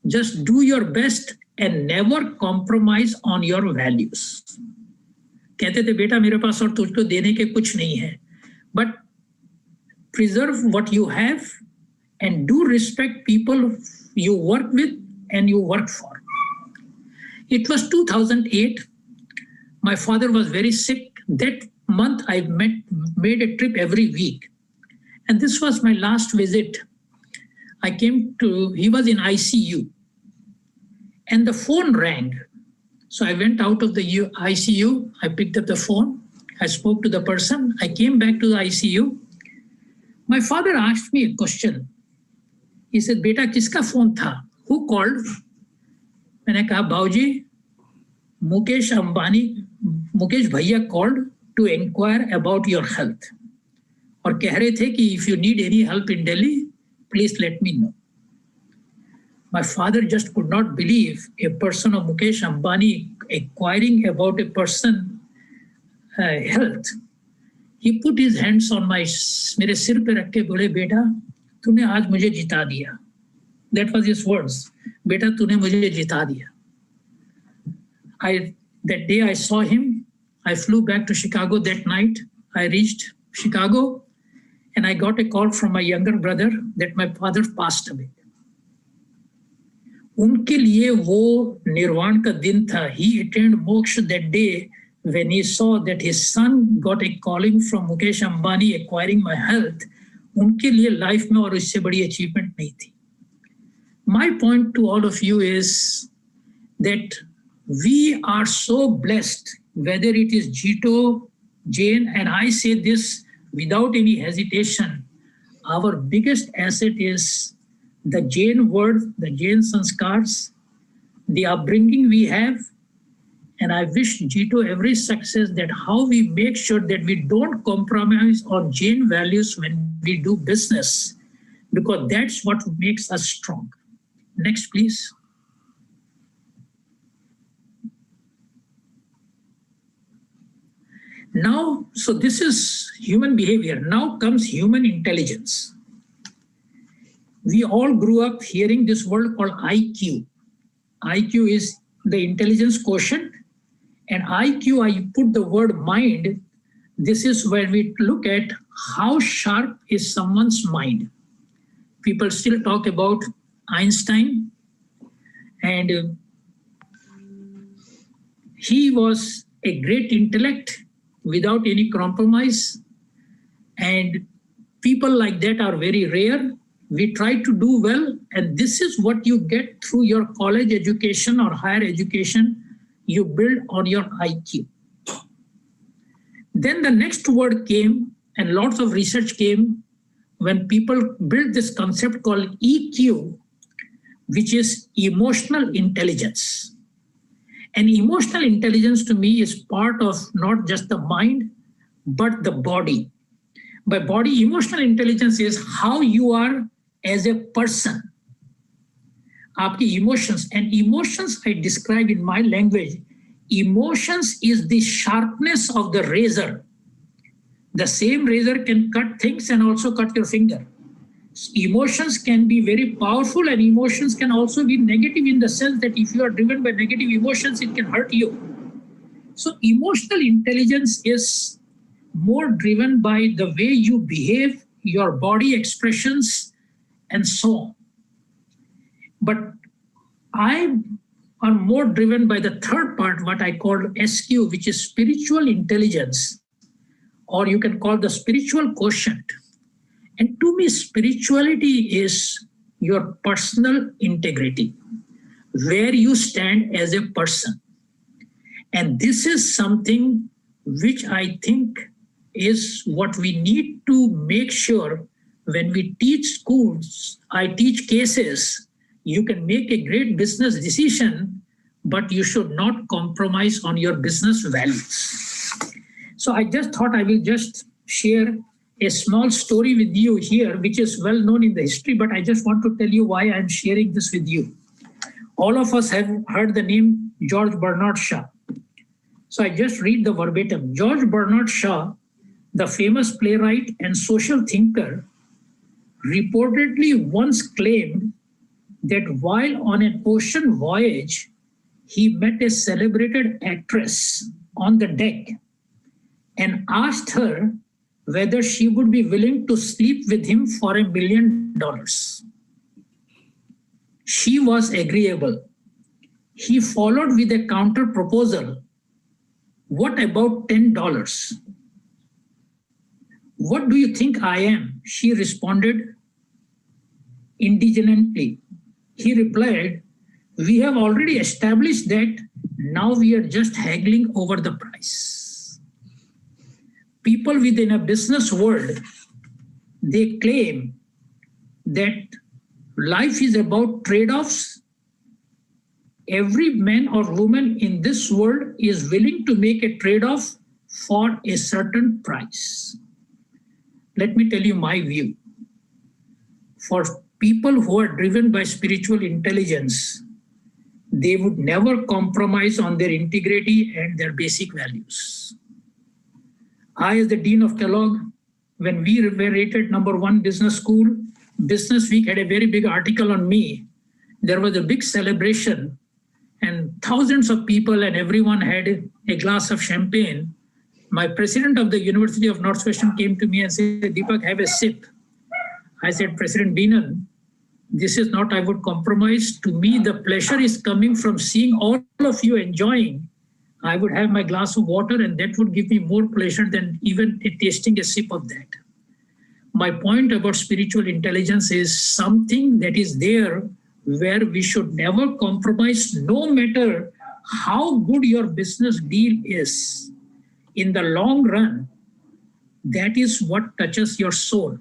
just do your best and never compromise on your values. कहते थे बेटा मेरे पास और तुझको देने के कुछ नहीं है, but preserve what you have and do respect people you work with and you work for. It was 2008. My father was very sick. That month I made a trip every week. And this was my last visit. He was in ICU. And the phone rang. So I went out of the ICU. I picked up the phone. I spoke to the person. I came back to the ICU. My father asked me a question. He said, "Beta, kiska phone tha? Who called?" मैंने कहा, "बाबूजी, मुकेश भैया called to inquire about your health. और कह रहे थे कि if you need any help in Delhi, please let me know." My father just could not believe a person of Mukesh Ambani inquiring about a person's health. He put his hands on मेरे सिर पे रख के बोले, "बेटा, तूने आज मुझे जिता दिया." That was his words. "बेटा, तूने मुझे जिता दिया." That day I saw him. I flew back to Chicago that night. I reached Chicago and I got a call from my younger brother that my father passed away. उनके लिए वो निर्वाण का दिन था. He attained moksha that day when he saw that his son got a calling from Mukesh Ambani acquiring my health. उनके लिए life में और इससे बड़ी achievement नहीं थी. My point to all of you is that we are so blessed, whether it is JITO, Jain, and I say this without any hesitation, our biggest asset is the Jain word, the Jain sanskars, the upbringing we have. And I wish JITO every success that how we make sure that we don't compromise on Jain values when we do business, because that's what makes us strong. Next, please. Now, so this is human behavior. Now comes human intelligence. We all grew up hearing this word called IQ. IQ is the intelligence quotient. And IQ, I put the word mind. This is where we look at how sharp is someone's mind. People still talk about Einstein. And he was a great intellect without any compromise. And people like that are very rare. We try to do well, and this is what you get through your college education or higher education. You build on your IQ. Then the next word came, and lots of research came when people build this concept called EQ, which is emotional intelligence. And emotional intelligence to me is part of not just the mind, but the body. By body, emotional intelligence is how you are as a person. Aapki emotions, and emotions I describe in my language, emotions is the sharpness of the razor. The same razor can cut things and also cut your finger. Emotions can be very powerful, and emotions can also be negative in the sense that if you are driven by negative emotions, it can hurt you. So emotional intelligence is more driven by the way you behave, your body expressions, and so on. But I am more driven by the third part, what I call SQ, which is spiritual intelligence, or you can call the spiritual quotient. And to me, spirituality is your personal integrity, where you stand as a person. And this is something which I think is what we need to make sure when we teach schools. I teach cases. You can make a great business decision, but you should not compromise on your business values. So I just thought I will just share a small story with you here, which is well known in the history, but I just want to tell you why I'm sharing this with you. All of us have heard the name George Bernard Shaw. So I just read the verbatim. George Bernard Shaw, the famous playwright and social thinker, reportedly once claimed that while on an ocean voyage, he met a celebrated actress on the deck and asked her whether she would be willing to sleep with him for $1 million. She was agreeable. He followed with a counter proposal. What about $10? What do you think I am? She responded indignantly. He replied, we have already established that. Now we are just haggling over the price. People within a business world, they claim that life is about trade-offs. Every man or woman in this world is willing to make a trade-off for a certain price. Let me tell you my view. For people who are driven by spiritual intelligence, they would never compromise on their integrity and their basic values. I, as the Dean of Kellogg, when we were rated #1 business school, Business Week had a very big article on me. There was a big celebration and thousands of people and everyone had a glass of champagne. My president of the University of Northwestern came to me and said, Deepak, have a sip. I said, President Beenan, this is not I would compromise. To me, the pleasure is coming from seeing all of you enjoying. I would have my glass of water and that would give me more pleasure than even tasting a sip of that. My point about spiritual intelligence is something that is there where we should never compromise, no matter how good your business deal is. In the long run, that is what touches your soul.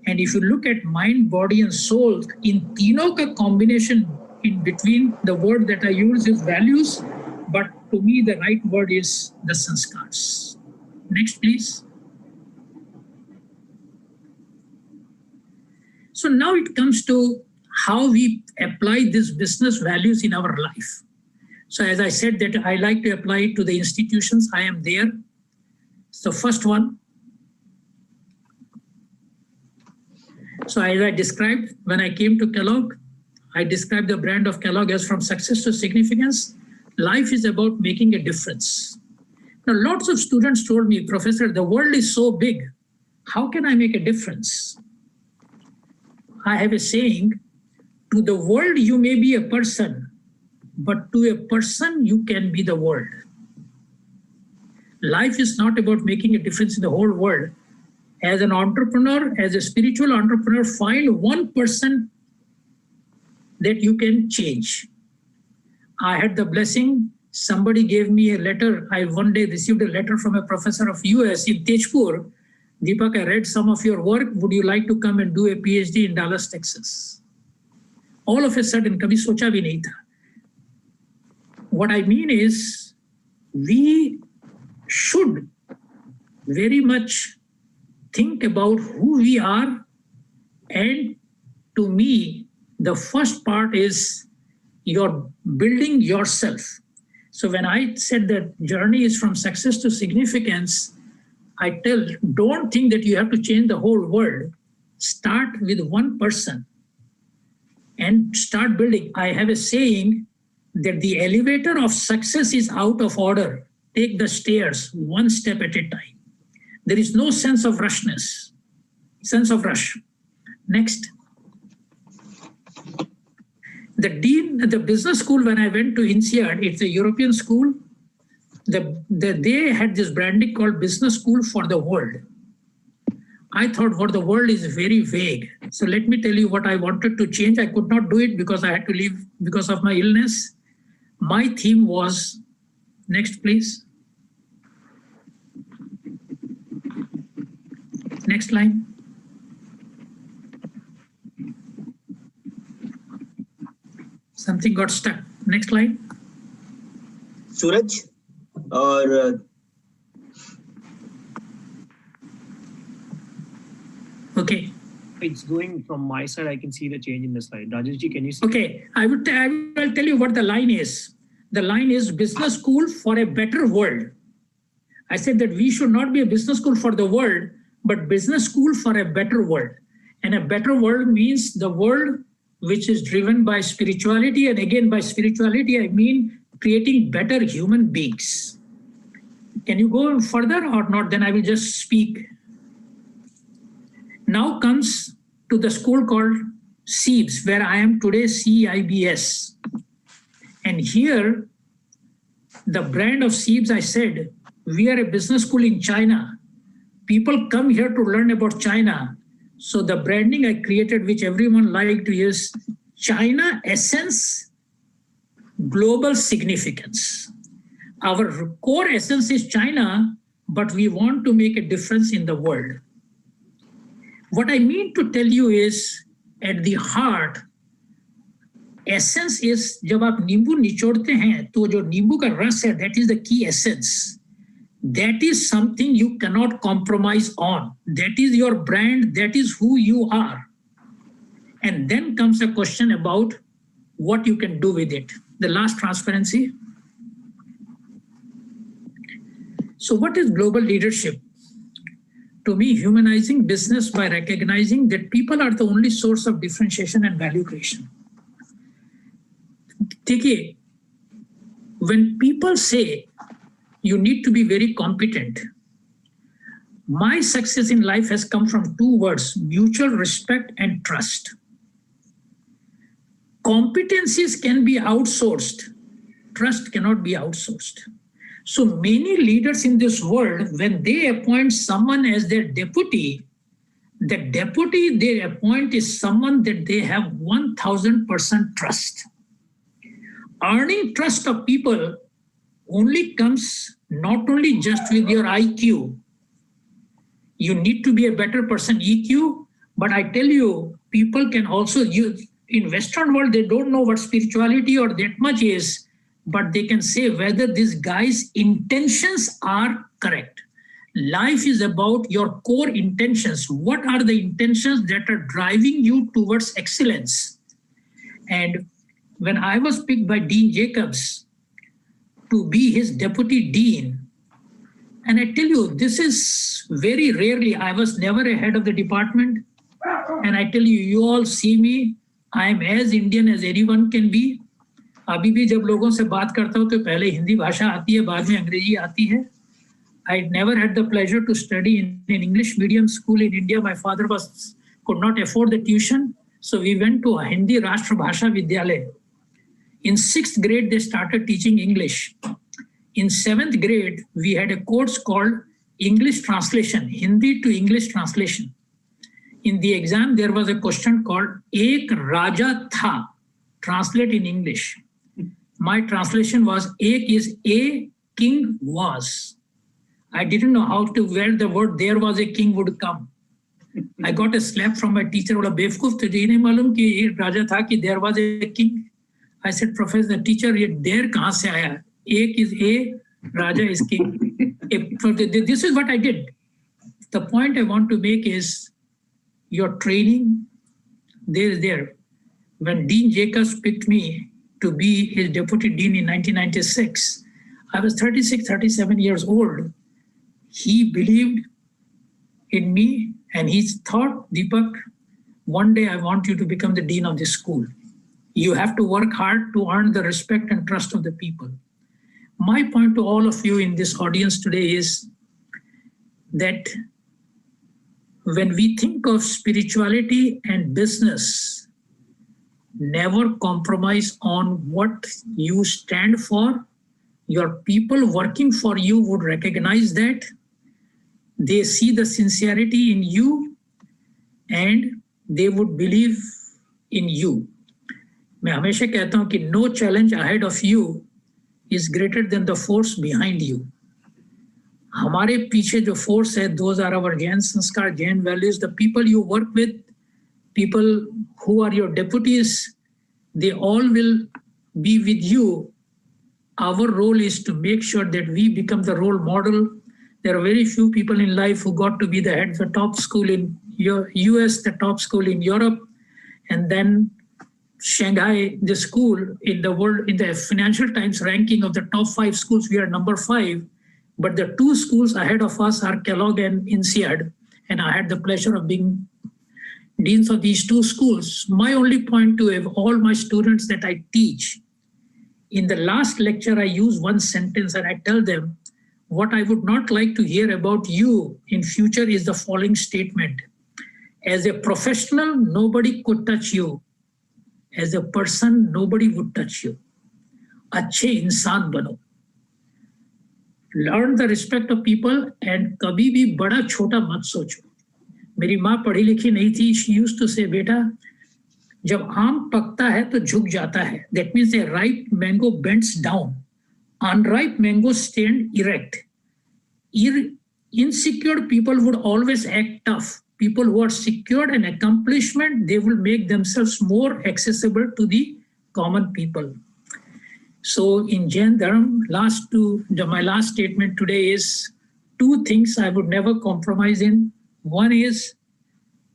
And if you look at mind, body, and soul, in तीनों का combination in between, the word that I use is values, but to me the right word is the sanskars. Next, please. So now it comes to how we apply these business values in our life. So as I said that I like to apply it to the institutions, I am there. So first one. So as I described, when I came to Kellogg, I described the brand of Kellogg as from success to significance. Life is about making a difference. Now, lots of students told me, Professor, the world is so big. How can I make a difference? I have a saying, to the world, you may be a person, but to a person, you can be the world. Life is not about making a difference in the whole world. As an entrepreneur, as a spiritual entrepreneur, find one person that you can change. I had the blessing, somebody gave me a letter. I one day received a letter from a professor of US in Tejpur Deepak, I read some of your work. Would you like to come and do a PhD in Dallas, Texas? All of a sudden, kabhi socha bhi nahi tha. What I mean is, we should very much think about who we are. And to me, the first part is you're building yourself. So when I said that journey is from success to significance, I tell, don't think that you have to change the whole world. Start with one person and start building. I have a saying that the elevator of success is out of order. Take the stairs one step at a time. There is no sense of rush. Next. The dean at the business school, when I went to INSEAD, it's a European school, they had this branding called Business School for the World. I thought for the world is very vague. So let me tell you what I wanted to change. I could not do it because I had to leave because of my illness. My theme was, next please. Next line. Something got stuck. Next line. Suraj or okay. It's going from my side. I can see the change in the slide. Rajeshji, can you see? Okay, I will tell you what the line is. The line is business school for a better world. I said that we should not be a business school for the world, but business school for a better world. And a better world means the world which is driven by spirituality. And again, by spirituality, I mean creating better human beings. Can you go further or not? Then I will just speak. Now comes to the school called CEIBS, where I am today, CEIBS. And here, the brand of CEIBS, I said, we are a business school in China. People come here to learn about China. So the branding I created, which everyone liked, is China Essence, Global Significance. Our core essence is China, but we want to make a difference in the world. What I mean to tell you is, at the heart, essence is, जब आप नींबू निचोड़ते हैं, तो जो नींबू का रस है, that is the key essence. That is something you cannot compromise on. That is your brand. That is who you are. And then comes a question about what you can do with it. The last transparency. So what is global leadership? To me, humanizing business by recognizing that people are the only source of differentiation and value creation. Take when people say you need to be very competent, my success in life has come from two words: mutual respect and trust. Competencies can be outsourced. Trust cannot be outsourced. So many leaders in this world, when they appoint someone as their deputy, the deputy they appoint is someone that they have 1000% trust. Earning trust of people only comes not only just with your IQ. You need to be a better person, EQ, but I tell you, people can also use, in Western world, they don't know what spirituality or that much is, but they can say whether this guy's intentions are correct. Life is about your core intentions. What are the intentions that are driving you towards excellence? And when I was picked by Dean Jacobs to be his deputy dean, and I tell you, this is very rarely, I was never a head of the department. And I tell you, you all see me, I am as Indian as anyone can be. अभी भी जब लोगों से बात करता हूँ तो पहले हिंदी भाषा आती है, बाद में अंग्रेजी आती है. I never had the pleasure to study in an English medium school in India. My father could not afford the tuition. So we went to a Hindi Rashtra Bhasha Vidyalaya. In 6th grade, they started teaching English. In 7th grade, we had a course called English translation, Hindi to English translation. In the exam, there was a question called Ek Raja Tha, translate in English. My translation was Ek is a king was. I didn't know how to, where the word "there was a king" would come. I got a slap from my teacher. बोला बेवकूफ तुझे नहीं मालूम कि ये राजा था कि there was a king. I said, Professor, teacher, ये there कहाँ से आया? Ek is a, Raja is king. This is what I did. The point I want to make is your training. There. When Dean Jacobs picked me to be his deputy dean in 1996, I was 36, 37 years old. He believed in me and he thought, Deepak, one day I want you to become the dean of this school. You have to work hard to earn the respect and trust of the people. My point to all of you in this audience today is that when we think of spirituality and business, never compromise on what you stand for. Your people working for you would recognize that. They see the sincerity in you and they would believe in you. मैं हमेशा कहता हूं कि no challenge ahead of you is greater than the force behind you. हमारे पीछे जो force है, those are our Jain sanskar, Jain values, the people you work with, people who are your deputies, they all will be with you. Our role is to make sure that we become the role model. There are very few people in life who got to be the head of the top school in US, the top school in Europe, and then Shanghai, the school in the world, in the Financial Times ranking of the top 5 schools, we are number 5. But the 2 schools ahead of us are Kellogg and INSEAD. And I had the pleasure of being deans of these 2 schools. My only point to all my students that I teach, in the last lecture, I use one sentence and I tell them, what I would not like to hear about you in future is the following statement. As a professional, nobody could touch you. As a person, nobody would touch you. अच्छे इंसान बनो. Learn the respect of people and कभी भी बड़ा छोटा मत सोचो. मेरी माँ पढ़ी लिखी नहीं थी. She used to say, बेटा, जब आम पकता है तो झुक जाता है. That means a ripe mango bends down. Unripe mangoes stand erect. Insecure people would always act tough. People who are secured in accomplishment, they will make themselves more accessible to the common people. So in Jain Dharma, my last statement today is 2 things I would never compromise in. One is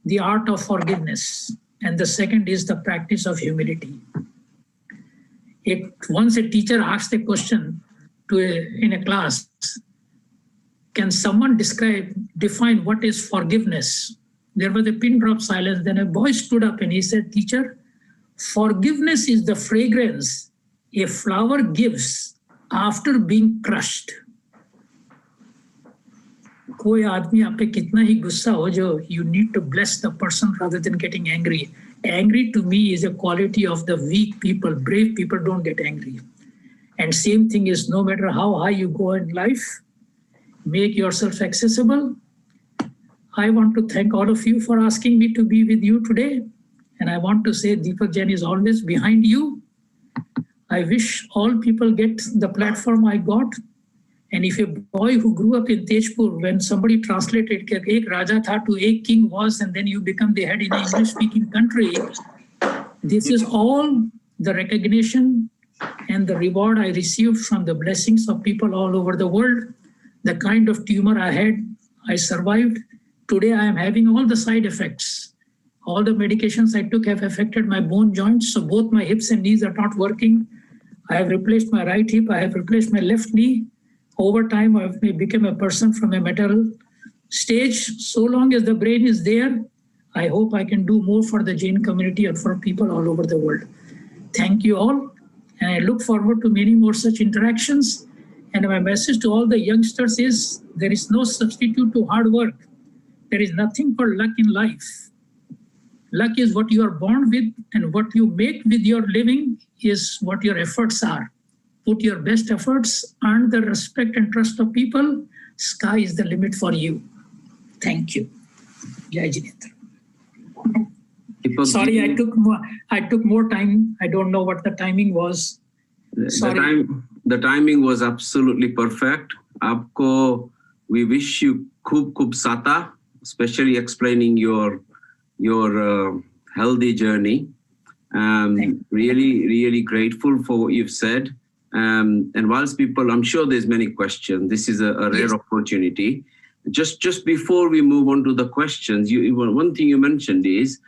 the art of forgiveness, and the second is the practice of humility. Once a teacher asked a question in a class, can someone define what is forgiveness? There was a pin drop silence. Then a boy stood up and he said, teacher, forgiveness is the fragrance a flower gives after being crushed. कोई आदमी आप पे कितना ही गुस्सा हो जो you need to bless the person rather than getting angry. Angry to me is a quality of the weak people. Brave people don't get angry. And same thing is, no matter how high you go in life, make yourself accessible. I want to thank all of you for asking me to be with you today. And I want to say Deepak Jain is always behind you. I wish all people get the platform I got. And if a boy who grew up in Tejpur, when somebody translated, ek Raja tha to ek king was, and then you become the head in an English-speaking country, this is all the recognition and the reward I received from the blessings of people all over the world. The kind of tumor I had, I survived. Today I am having all the side effects. All the medications I took have affected my bone joints, so both my hips and knees are not working. I have replaced my right hip, I have replaced my left knee. Over time, I have become a person from a metal stage. So long as the brain is there, I hope I can do more for the Jain community and for people all over the world. Thank you all. And I look forward to many more such interactions. And my message to all the youngsters is, there is no substitute to hard work. There is nothing for luck in life. Luck is what you are born with, and what you make with your living is what your efforts are. Put your best efforts, earn the respect and trust of people. Sky is the limit for you. Thank you. Jai Jinendra. Sorry, I took more time. I don't know what the timing was. Sorry. The timing was absolutely perfect. आपको We wish you khub sata, especially explaining your healthy journey. Really grateful for what you've said. And whilst people, I'm sure there's many questions. This is a rare opportunity. Just before we move on to the questions, one thing you mentioned is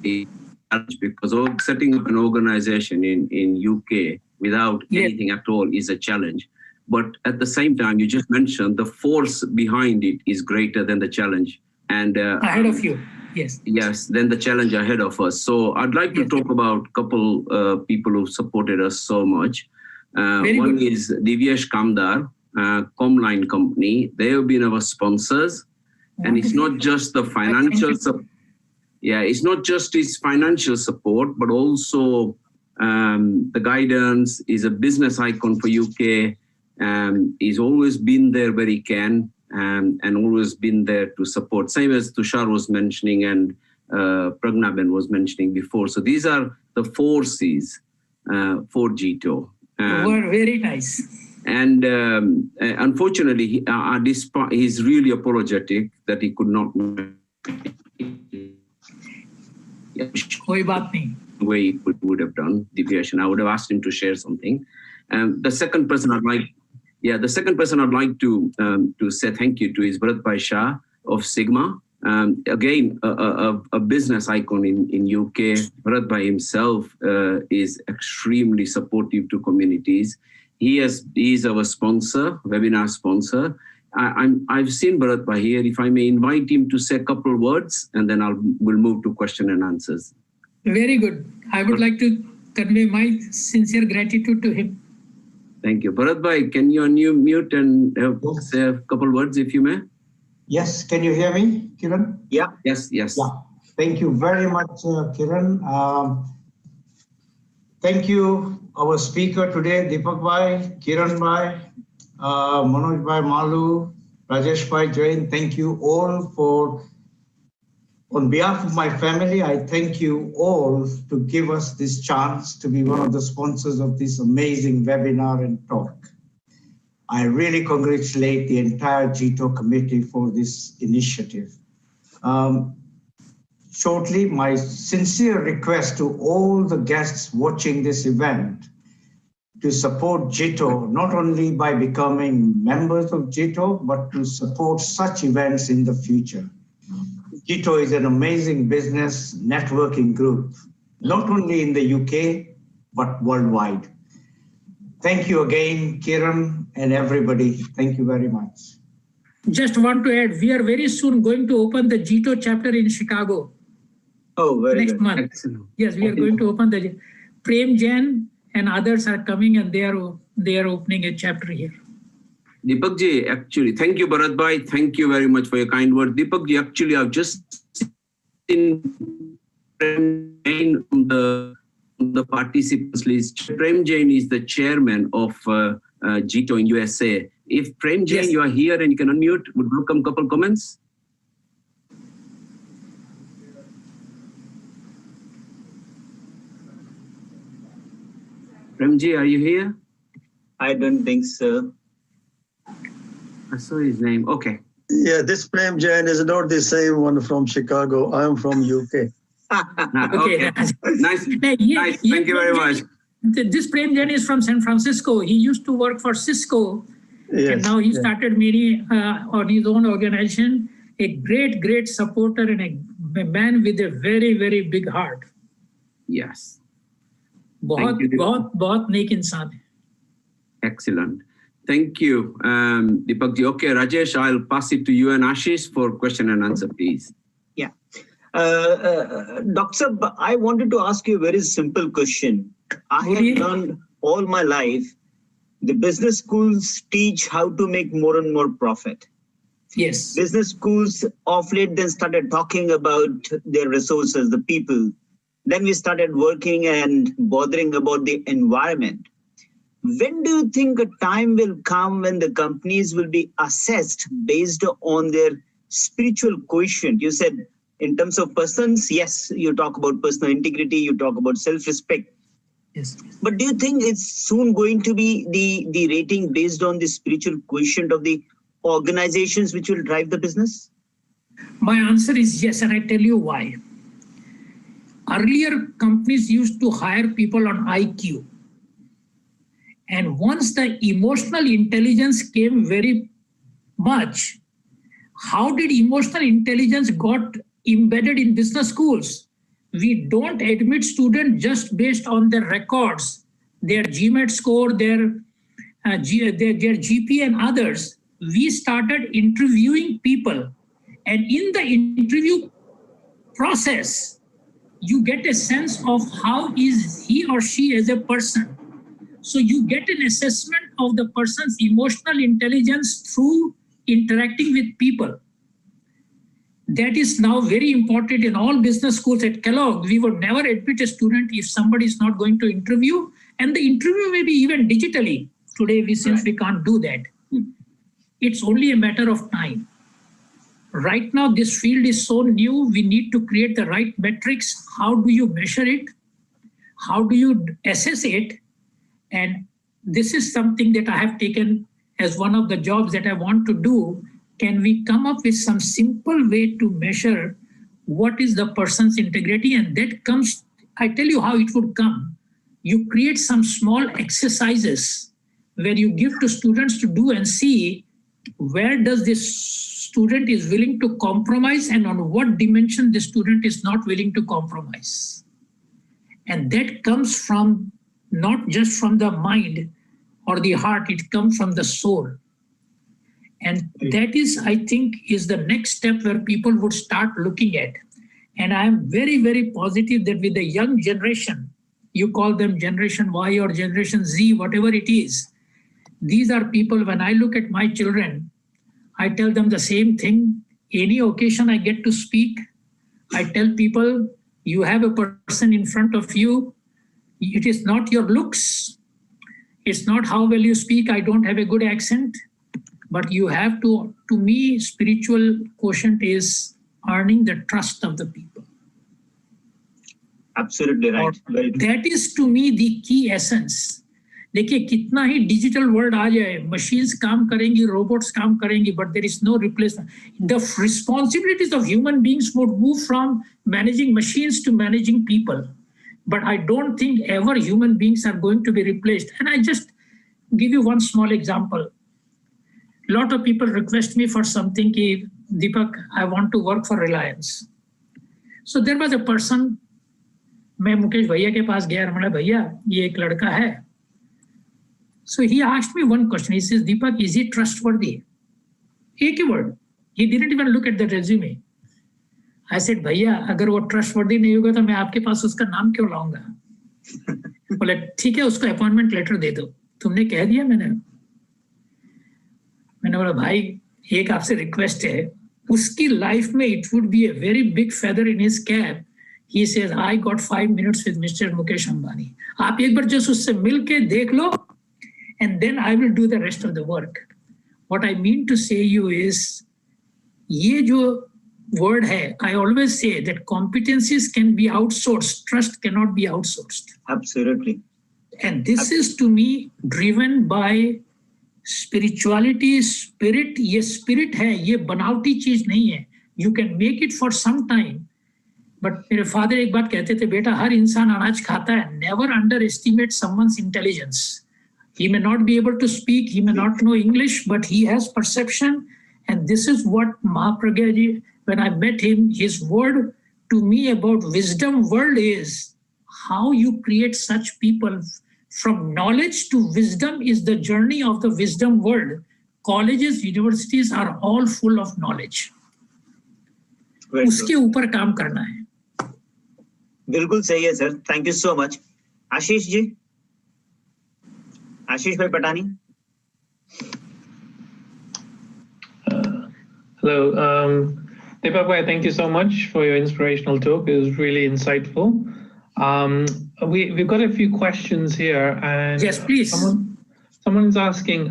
because setting up an organization in UK without anything at all is a challenge. But at the same time, you just mentioned the force behind it is greater than the challenge. And ahead of you, yes, then the challenge ahead of us. So I'd like to talk about a couple people who supported us so much. One is Divyesh Kamdar, Comline Company. They have been our sponsors, and it's not just the financial support. Yeah, it's not just his financial support, but also the guidance. Is a business icon for UK. He's always been there where he can, and always been there to support. Same as Tushar was mentioning and Pragnaben was mentioning before. So these are the forces for JITO. Were very nice. And unfortunately, he's really apologetic that he could not. Koi baat nahi. Way he would have done, Divyesh, and I would have asked him to share something. The second person I'd like to say thank you to is Bharat Shah of Sigma. Again, a business icon in UK. Bharat himself is extremely supportive to communities. He is our sponsor, webinar sponsor. I've seen Bharat here. If I may invite him to say a couple of words, and then we'll move to question and answers. Very good. I would like to convey my sincere gratitude to him. Thank you. Bharat, can you unmute and say a couple of words, if you may? Yes. Can you hear me, Kiran? Yeah. Yes. Yeah. Thank you very much, Kiran. Thank you, our speaker today, Deepak Bhai, Kiran Bhai, Manoj Bhai Malu, Rajesh Bhai Jain. Thank you all for, on behalf of my family, I thank you all to give us this chance to be one of the sponsors of this amazing webinar and talk. I really congratulate the entire JITO committee for this initiative. Shortly, my sincere request to all the guests watching this event to support JITO, not only by becoming members of JITO, but to support such events in the future. JITO is an amazing business networking group, not only in the UK, but worldwide. Thank you again, Kiran and everybody. Thank you very much. Just want to add, we are very soon going to open the JITO chapter in Chicago. Oh, very next good. month. Excellent. Yes, we are going to open the Prem Jain and others are coming, and they are opening a chapter here. Deepak ji, actually, thank you, Bharat Bhai. Thank you very much for your kind words. Deepak ji, actually, I've just seen Prem Jain on the participants list. Prem Jain is the chairman of JITO in USA. If Prem Jain, you are here and you can unmute, would welcome a couple comments. Prem ji, are you here? I don't think so. I saw his name. Okay. Yeah, this Prem Jain is not the same one from Chicago. I am from UK. Okay. Nice. Nice. Thank you very much. This Prem Jain is from San Francisco. He used to work for Cisco. Yes, and now he started on his own organization. A great supporter and a man with a very, very big heart. Yes. बहुत नेक इंसान है. Excellent. Thank you, Deepak ji. Okay, Rajesh, I'll pass it to you and Ashish for question and answer, please. Yeah. Dr. Sab, I wanted to ask you a very simple question. I have learned all my life, the business schools teach how to make more and more profit. Yes. Business schools of late then started talking about their resources, the people. Then we started working and bothering about the environment. When do you think a time will come when the companies will be assessed based on their spiritual quotient? You said in terms of persons, yes, you talk about personal integrity, you talk about self-respect. Yes. But do you think it's soon going to be the rating based on the spiritual quotient of the organizations which will drive the business? My answer is yes, and I tell you why. Earlier, companies used to hire people on IQ. And once the emotional intelligence came very much, how did emotional intelligence got embedded in business schools? We don't admit students just based on their records, their GMAT score, their GP and others. We started interviewing people. And in the interview process, you get a sense of how is he or she as a person. So you get an assessment of the person's emotional intelligence through interacting with people. That is now very important in all business schools. At Kellogg, we would never admit a student if somebody is not going to interview, and the interview may be even digitally. Today, since we can't do that, it's only a matter of time. Right now, this field is so new, we need to create the right metrics. How do you measure it? How do you assess it? And this is something that I have taken as one of the jobs that I want to do. Can we come up with some simple way to measure what is the person's integrity? And that comes, I tell you how it would come. You create some small exercises where you give to students to do and see where does this student is willing to compromise and on what dimension the student is not willing to compromise. And that comes from not just from the mind or the heart, it comes from the soul. And that is, I think, is the next step where people would start looking at. And I'm very, very positive that with the young generation, you call them Generation Y or Generation Z, whatever it is, these are people, when I look at my children, I tell them the same thing. Any occasion I get to speak, I tell people, you have a person in front of you. It is not your looks. It's not how well you speak. I don't have a good accent. But you have to me, spiritual quotient is earning the trust of the people. Absolutely right. That is to me the key essence. देखिए कितना ही digital world आ जाए, machines काम करेंगी, robots काम करेंगी, but there is no replacement. The responsibilities of human beings would move from managing machines to managing people. But I don't think ever human beings are going to be replaced. And I just give you one small example. A lot of people request me for something, ki, Deepak, I want to work for Reliance. So there was a person, मैं मुकेश भैया के पास गया, मैंने भैया ये एक लड़का है. So he asked me one question. He says, Deepak, is he trustworthy? एक ही word. He didn't even look at the resume. I said, भैया अगर वो trustworthy नहीं होगा तो मैं आपके पास उसका नाम क्यों लाऊंगा? बोले ठीक है, उसको अपॉइंटमेंट लेटर दे दो. तुमने कह दिया? मैंने बोला भाई एक आपसे रिक्वेस्ट है, उसकी लाइफ में it would be a very big feather in his cap. He says, I got 5 minutes with Mr. Mukesh Ambani. आप एक बार just उससे मिल के देख लो, and then I will do the rest of the work. What I mean to say you is, ये जो word hai, I always say that competencies can be outsourced, trust cannot be outsourced. Absolutely. And this is to me driven by spirituality, spirit. ये spirit है, ये बनावटी चीज नहीं है. You can make it for some time. But मेरे father एक बात कहते थे, बेटा हर इंसान अनाज खाता है. Never underestimate someone's intelligence. He may not be able to speak, he may not know English, but he has perception. And this is what Mahapragya ji, when I met him, his word to me about wisdom world is how you create such people. From knowledge to wisdom is the journey of the wisdom world. Colleges, universities are all full of knowledge. उसके ऊपर काम करना है. बिल्कुल सही है sir. Thank you so much. Ashish ji, आशीष भाई Patani. Hello, Deepak, thank you so much for your inspirational talk. It was really insightful. We've got a few questions here, and yes, please. Someone's asking,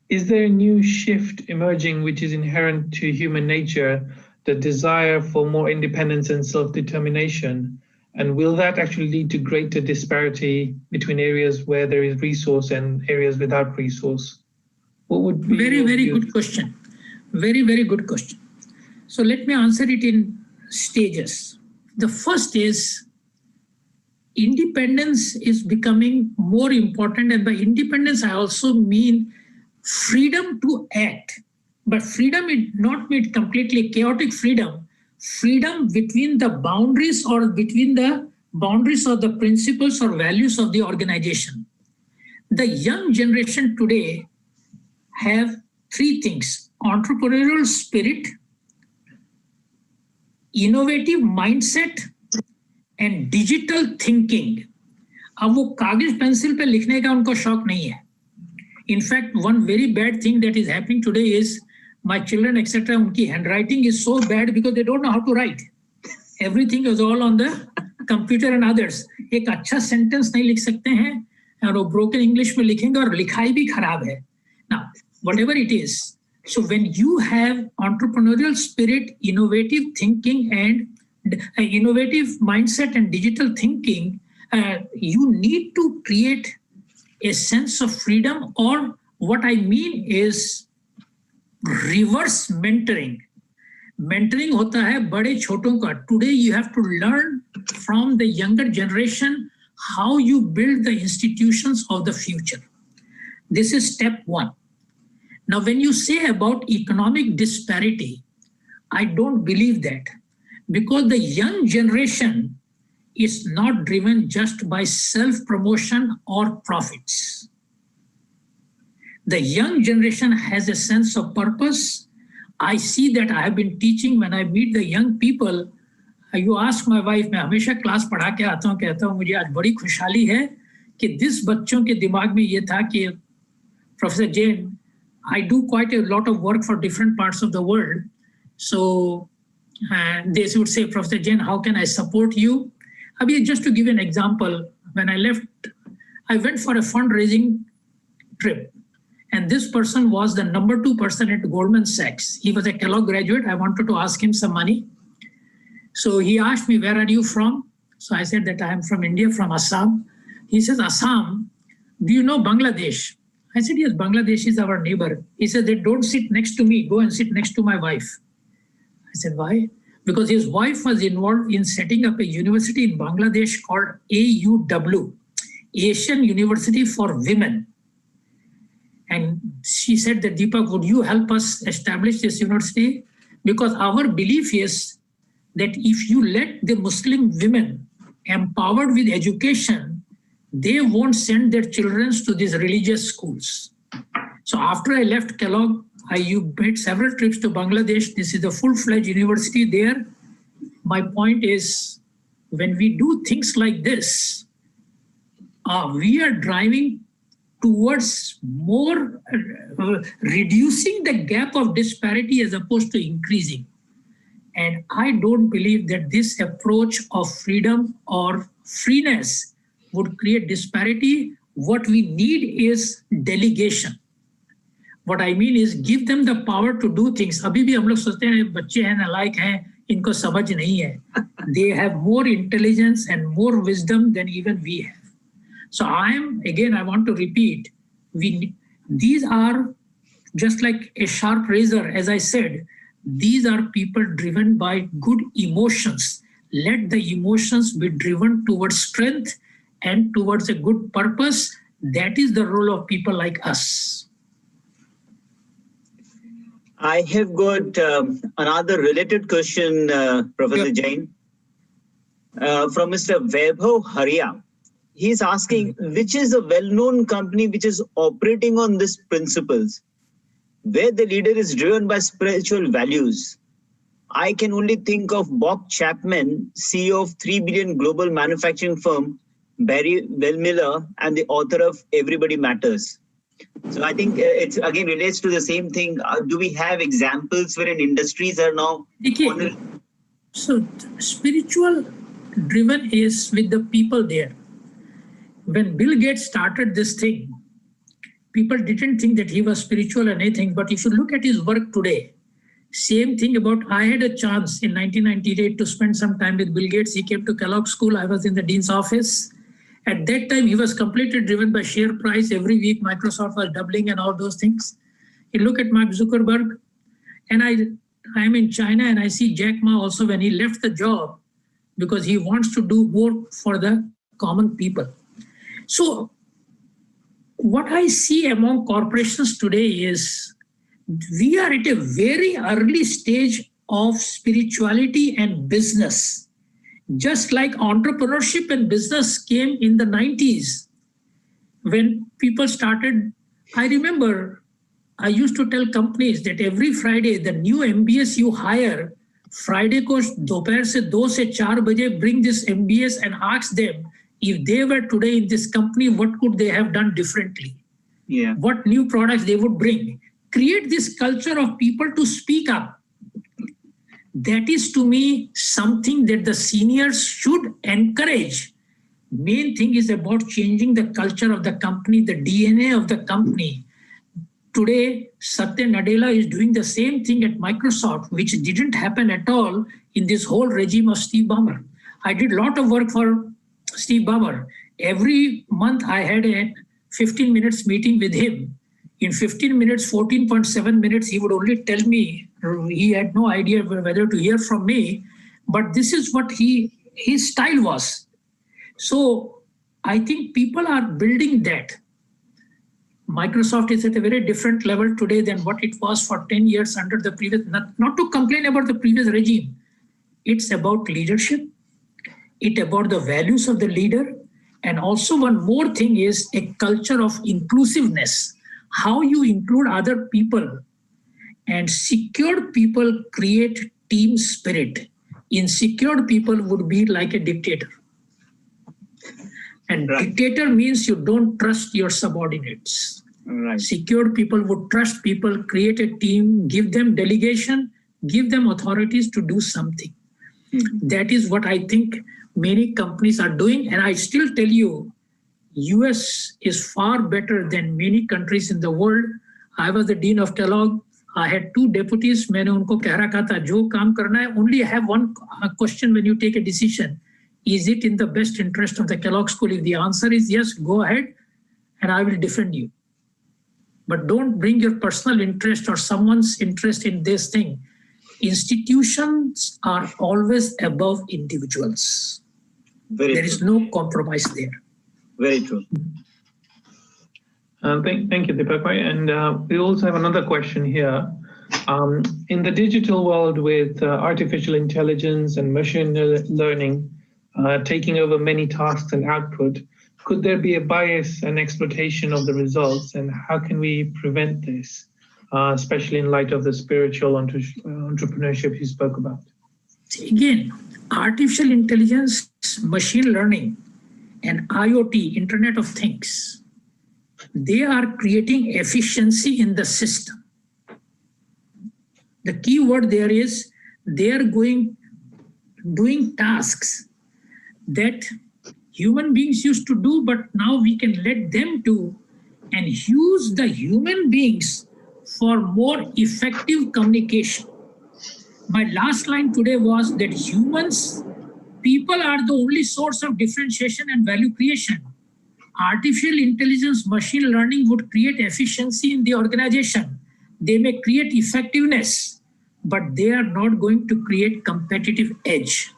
is there a new shift emerging which is inherent to human nature, the desire for more independence and self-determination? And will that actually lead to greater disparity between areas where there is resource and areas without resource? What would be very good question. Very good question. So let me answer it in stages. The first is independence is becoming more important, and by independence I also mean freedom to act. But freedom is not mean completely chaotic freedom. Freedom between the boundaries or between the boundaries of the principles or values of the organization. The young generation today have three things: entrepreneurial spirit, innovative mindset and digital thinking. अब वो कागज pencil पे लिखने का उनको शौक नहीं है. In fact, one very bad thing that is happening today is my children, etc., unki handwriting is so bad because they don't know how to write. Everything is all on the computer and others. एक अच्छा sentence नहीं लिख सकते हैं और वो broken English में लिखेंगे और लिखाई भी खराब है. Now, whatever it is, so when you have entrepreneurial spirit, innovative thinking and innovative mindset and digital thinking, you need to create a sense of freedom, or what I mean is reverse mentoring. Mentoring होता है बड़े छोटों का. Today you have to learn from the younger generation how you build the institutions of the future. This is step one. Now, when you say about economic disparity, I don't believe that, because the young generation is not driven just by self-promotion or profits. The young generation has a sense of purpose. I see that. I have been teaching. When I meet the young people, you ask my wife, मैं हमेशा class पढ़ा के आता हूँ, कहता हूँ मुझे आज बड़ी खुशहाली है कि जिस बच्चों के दिमाग में ये था कि Professor Jain, I do quite a lot of work for different parts of the world. So they would say, Professor Jain, how can I support you? Abhi, just to give you an example, when I left, I went for a fundraising trip. And this person was the number 2 person at Goldman Sachs. He was a Kellogg graduate. I wanted to ask him some money. So he asked me, where are you from? So I said that I am from India, from Assam. He says, Assam, do you know Bangladesh? I said, yes, Bangladesh is our neighbor. He said, they don't sit next to me, go and sit next to my wife. I said, why? Because his wife was involved in setting up a university in Bangladesh called AUW, Asian University for Women. And she said that, Deepak, would you help us establish this university? Because our belief is that if you let the Muslim women empowered with education, they won't send their children to these religious schools. So after I left Kellogg, I made several trips to Bangladesh. This is a full-fledged university there. My point is, when we do things like this, we are driving towards more reducing the gap of disparity as opposed to increasing. And I don't believe that this approach of freedom or freeness would create disparity. What we need is delegation. What I mean is give them the power to do things. अभी भी हम लोग सोचते हैं बच्चे हैं नालायक हैं, इनको समझ नहीं है. They have more intelligence and more wisdom than even we have. So I want to repeat, these are just like a sharp razor, as I said, these are people driven by good emotions. Let the emotions be driven towards strength and towards a good purpose. That is the role of people like us. I have got another related question, Professor Jain, from Mr. Vaibhav Haria. He's asking, which is a well-known company which is operating on these principles, where the leader is driven by spiritual values? I can only think of Bob Chapman, CEO of 3 billion global manufacturing firm, Barry Wellmiller, and the author of Everybody Matters. So I think it again relates to the same thing. Do we have examples wherein industries are now? So spiritual driven is with the people there. When Bill Gates started this thing, people didn't think that he was spiritual or anything. But if you look at his work today, Same thing about, I had a chance in 1998 to spend some time with Bill Gates. He came to Kellogg School. I was in the dean's office. At that time, he was completely driven by share price. Every week, Microsoft was doubling and all those things. You look at Mark Zuckerberg, and I'm in China, and I see Jack Ma also when he left the job because he wants to do more for the common people. So what I see among corporations today is we are at a very early stage of spirituality and business. Just like entrepreneurship and business came in the 90s, when people started, I remember I used to tell companies that every Friday, the new MBS you hire, Friday ko dopair se 2 se 4 baje, bring this MBS and ask them if they were today in this company, what could they have done differently? Yeah. What new products they would bring. Create this culture of people to speak up. That is, to me, something that the seniors should encourage. Main thing is about changing the culture of the company, the DNA of the company. Today, Satya Nadella is doing the same thing at Microsoft, which didn't happen at all in this whole regime of Steve Ballmer. I did a lot of work for Steve Ballmer. Every month I had a 15 minutes meeting with him. In 15 minutes, 14.7 minutes, he would only tell me, he had no idea whether to hear from me, but this is what his style was. So I think people are building that. Microsoft is at a very different level today than what it was for 10 years under the previous, not to complain about the previous regime. It's about leadership. It's about the values of the leader. And also one more thing is a culture of inclusiveness. How you include other people. And secured people create team spirit. Insecure people would be like a dictator. And dictator means you don't trust your subordinates. Right. Secured people would trust people, create a team, give them delegation, give them authorities to do something. That is what I think many companies are doing. And I still tell you, US is far better than many countries in the world. I was the dean of Kellogg. I had 2 deputies. मैंने उनको कह रखा था जो काम करना है. Only I have one question when you take a decision. Is it in the best interest of the Kellogg School? If the answer is yes, go ahead and I will defend you. But don't bring your personal interest or someone's interest in this thing. Institutions are always above individuals. There is no compromise there. Very true. Thank you, Deepak. And we also have another question here. In the digital world with artificial intelligence and machine learning taking over many tasks and output, could there be a bias and exploitation of the results? And how can we prevent this, especially in light of the spiritual entrepreneurship you spoke about? Again, artificial intelligence, machine learning, and IoT, Internet of Things, they are creating efficiency in the system. The key word there is they are doing tasks that human beings used to do, but now we can let them do and use the human beings for more effective communication. My last line today was that people are the only source of differentiation and value creation. Artificial intelligence, machine learning would create efficiency in the organization. They may create effectiveness, but they are not going to create competitive edge.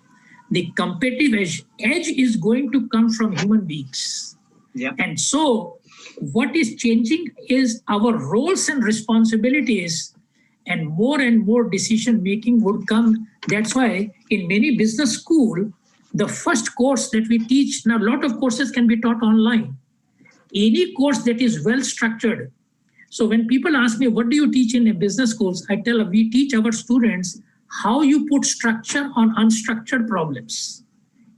The competitive edge is going to come from human beings. Yeah. And so what is changing is our roles and responsibilities, and more decision-making would come. That's why in many business school, the first course that we teach, now a lot of courses can be taught online. Any course that is well-structured. So when people ask me, what do you teach in a business schools? I tell them, we teach our students how you put structure on unstructured problems.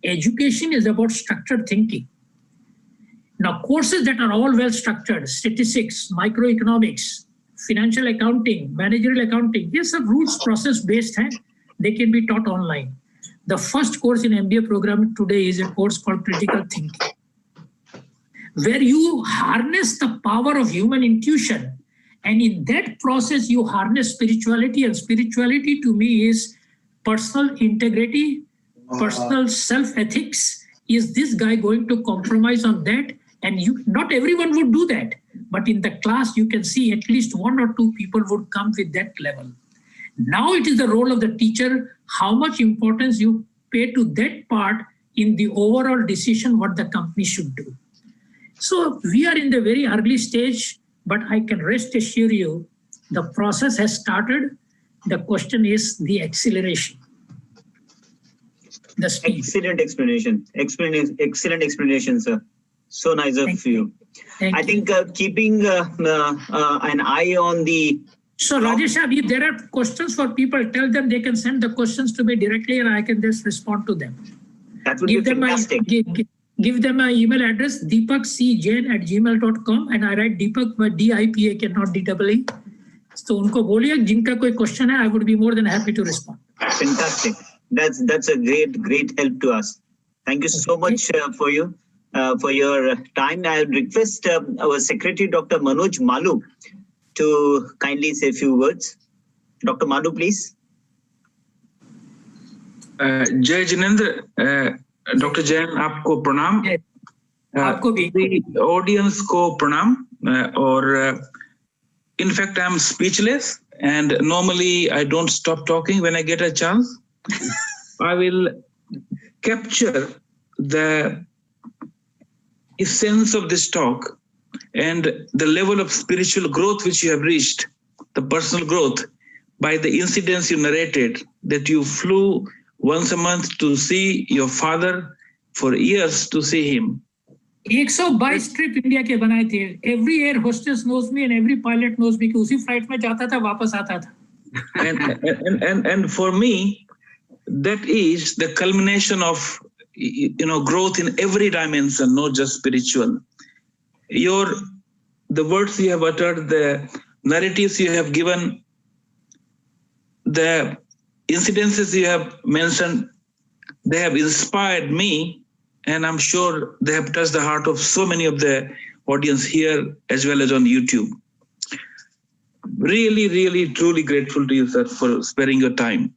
Education is about structured thinking. Now, courses that are all well-structured, statistics, microeconomics, financial accounting, managerial accounting, yes, are rules process-based, they can be taught online. The first course in MBA program today is a course called Critical Thinking, where you harness the power of human intuition And in that process, you harness spirituality, and spirituality to me is personal integrity, personal self-ethics. Is this guy going to compromise on that? And not everyone would do that. But in the class, you can see at least 1 or 2 people would come with that level. Now it is the role of the teacher, how much importance you pay to that part in the overall decision what the company should do. So we are in the very early stage, but I can rest assure you, the process has started. The question is the acceleration. The speed. Excellent explanation. Excellent explanation, sir. So nice of you. Thank I think keeping an eye on the... So Rajesh, if there are questions for people, tell them they can send the questions to me directly and I can just respond to them. That would be fantastic. Give them my email address, deepakcjain@gmail.com, and I write Deepak by D-I-P-A-K, not D-E-E. So unko boliye, jinka koi question hai, I would be more than happy to respond. Fantastic. That's a great help to us. Thank you so much for your time. I would request our secretary, Dr. Manoj Malu, to kindly say a few words. Dr. Malu, please. जय Jinendra, doctor Jain आपको प्रणाम, आपको भी, audience को प्रणाम, और in fact I'm speechless, and normally I don't stop talking when I get a chance. I will capture the essence of this talk and the level of spiritual growth which you have reached, the personal growth, by the incidents you narrated, that you flew once a month to see your father, for years to see him. 122 trip India के बनाए थे. Every air hostess knows me and every pilot knows me कि उसी flight में जाता था, वापस आता था. And for me, that is the culmination of growth in every dimension, not just spiritual. The words you have uttered, the narratives you have given, the incidences you have mentioned, they have inspired me, and I'm sure they have touched the heart of so many of the audience here as well as on YouTube. Really, really, truly grateful to you, sir, for sparing your time.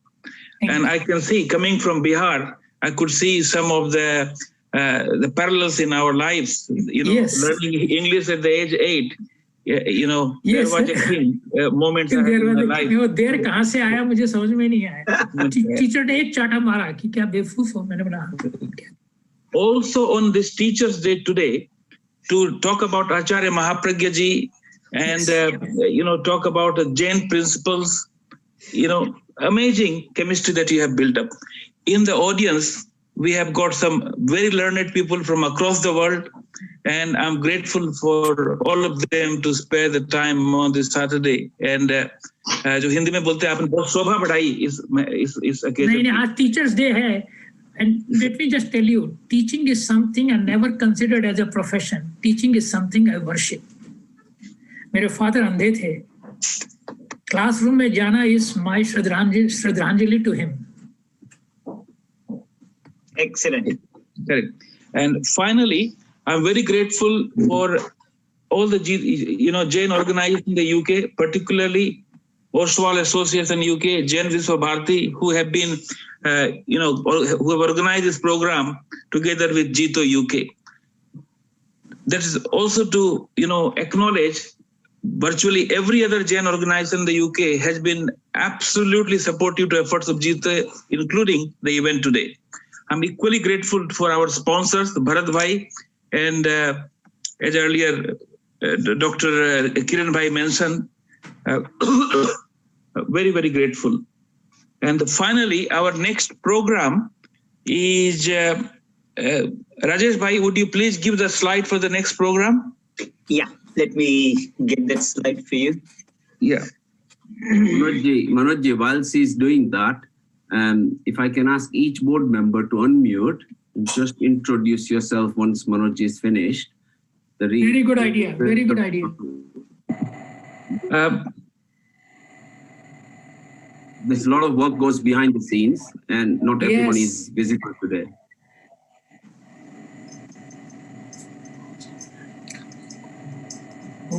And I can see, coming from Bihar, I could see some of the parallels in our lives. Yes. Learning English at the age 8. Yes. There was a thing, moments in my life. देर कहाँ से आया मुझे समझ में नहीं आया. Teacher ने एक चाटा मारा कि क्या बेवकूफ हो, मैंने बोला. Also on this Teachers' Day today, to talk about Acharya Mahapragya ji and talk about the Jain principles, amazing chemistry that you have built up. In the audience, we have got some very learned people from across the world, and I'm grateful for all of them to spare the time on this Saturday. And जो हिंदी में बोलते हैं आपने बहुत शोभा बढ़ाई इस occasion. नहीं, आज Teachers' Day है. And let me just tell you, teaching is something I never considered as a profession. Teaching is something I worship. मेरे father अंधे थे. Classroom में जाना is my Shraddhanjali to him. Excellent. Correct. And finally, I'm very grateful for all the Jain organizations in the UK, particularly Oswald Association UK, Jain Viswa Bharati, who have been, who have organized this program together with JITO UK. That is also to, acknowledge virtually every other Jain organization in the UK has been absolutely supportive to efforts of JITO, including the event today. I'm equally grateful for our sponsors, Bharat Bhai, and as earlier Dr. Kiran Bhai mentioned, very, very grateful. And finally, our next program is, Rajesh Bhai, would you please give the slide for the next program? Yeah, let me get that slide for you. Yeah. Manoj, while she's doing that, if I can ask each board member to unmute and just introduce yourself once Manoj is finished. Very good idea. Very good idea. There's a lot of work goes behind the scenes, and not everyone is visible today.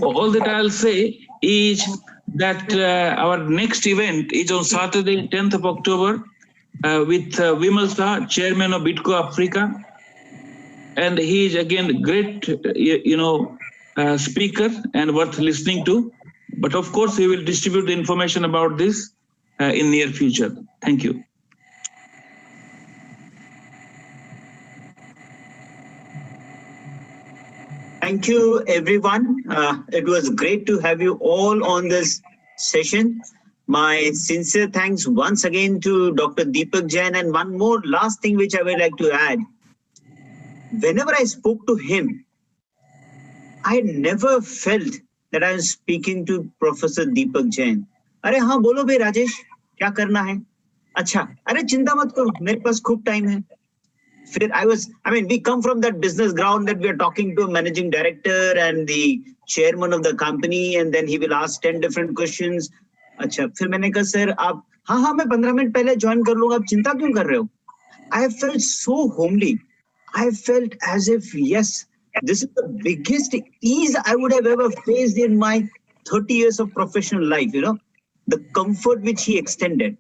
All that I'll say is that our next event is on Saturday, 10th of October, with Vimal Shah, chairman of BITCO Africa. And he is again great, speaker and worth listening to. But of course, we will distribute the information about this in near future. Thank you. Thank you, everyone. It was great to have you all on this session. My sincere thanks once again to Dr. Deepak Jain. And one more last thing which I would like to add. Whenever I spoke to him, I never felt that I was speaking to Professor Deepak Jain. अरे हाँ बोलो भाई राजेश क्या करना है अच्छा अरे चिंता मत करो मेरे पास खूब टाइम है फिर we come from that business ground that we are talking to a managing director and the chairman of the company and then he will ask 10 different questions. अच्छा फिर मैंने कहा सर आप हाँ मैं 15 मिनट पहले ज्वाइन कर लूंगा आप चिंता क्यों कर रहे हो? I felt so homely. I felt as if yes, this is the biggest ease I would have ever faced in my 30 years of professional life, the comfort which he extended.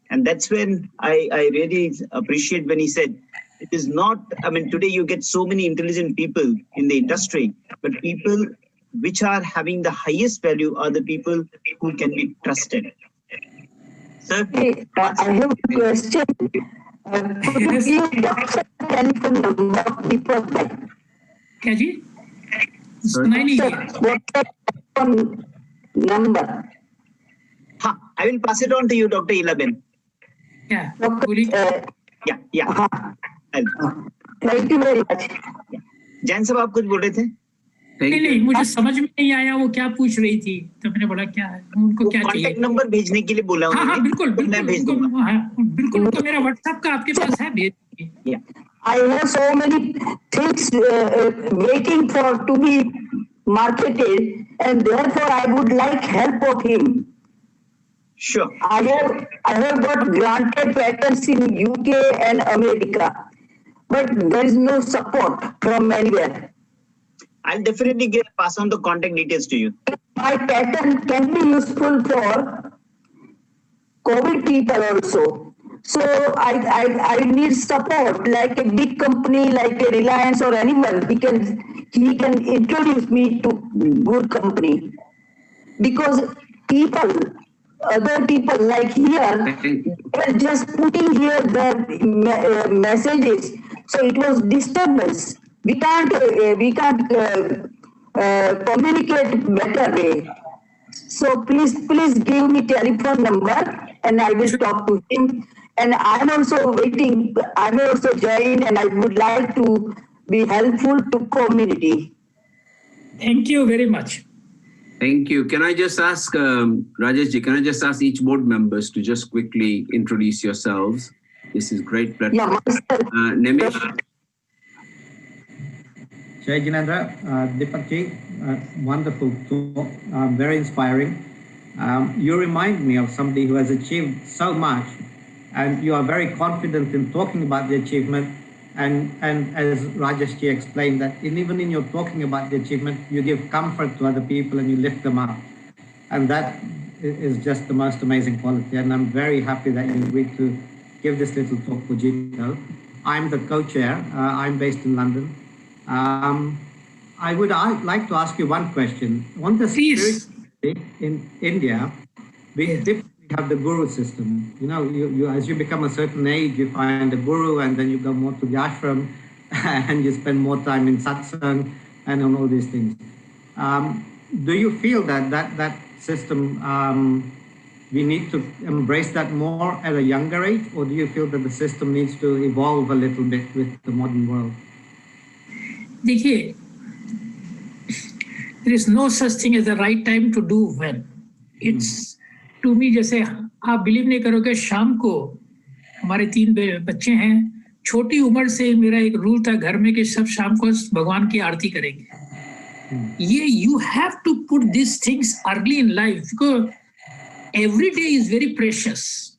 And that's when I really appreciate when he said, it is not, today you get so many intelligent people in the industry, but people which are having the highest value are the people who can be trusted. Sir? I have a question. Could you give the telephone number of Deepak? क्या जी? सुनाई नहीं दिया. Number. I will pass it on to you, Dr. Ilaben. Yeah. Yeah. Thank you very much. Jain साहब आप कुछ बोल रहे थे? नहीं मुझे समझ में नहीं आया वो क्या पूछ रही थी तो मैंने बोला क्या है उनको क्या चाहिए कॉन्टैक्ट नंबर भेजने के लिए बोला हाँ बिल्कुल मैं भेज दूंगा बिल्कुल उनको मेरा व्हाट्सएप का आपके पास है भेज दीजिए. I have so many things waiting for to be marketed, and therefore I would like help of him. Sure. I have got granted patents in UK and America, but there is no support from anywhere. I'll definitely pass on the contact details to you. My patent can be useful for COVID people also. So I need support, like a big company, like a Reliance or anyone. He can introduce me to good company. Because other people like here, were just putting here the messages. So it was disturbance. We can't communicate better way. So please give me telephone number and I will talk to him. And I'm also waiting. I'm also Jain, and I would like to be helpful to community. Thank you very much. Thank you. Can I just ask, Rajesh ji, can I just ask each board members to just quickly introduce yourselves? This is great platform. Yeah, Nemish? Jai Jinendra, Deepak ji, wonderful talk, very inspiring. You remind me of somebody who has achieved so much, and you are very confident in talking about the achievement. And as Rajesh ji explained, that even in your talking about the achievement, you give comfort to other people and you lift them up. And that is just the most amazing quality. And I'm very happy that you agreed to give this little talk for JITO. I'm the co-chair. I'm based in London. I would like to ask you one question. On the security in India, we typically have the guru system. You as you become a certain age, you find a guru, and then you go more to the ashram, and you spend more time in satsang and on all these things. Do you feel that system, we need to embrace that more at a younger age, or do you feel that the system needs to evolve a little bit with the modern world? देखिए, there is no such thing as the right time to do when. It's to me जैसे आप believe नहीं करोगे शाम को हमारे 3 बच्चे हैं छोटी उम्र से मेरा एक रूल था घर में कि सब शाम को भगवान की आरती करेंगे. ये you have to put these things early in life because every day is very precious.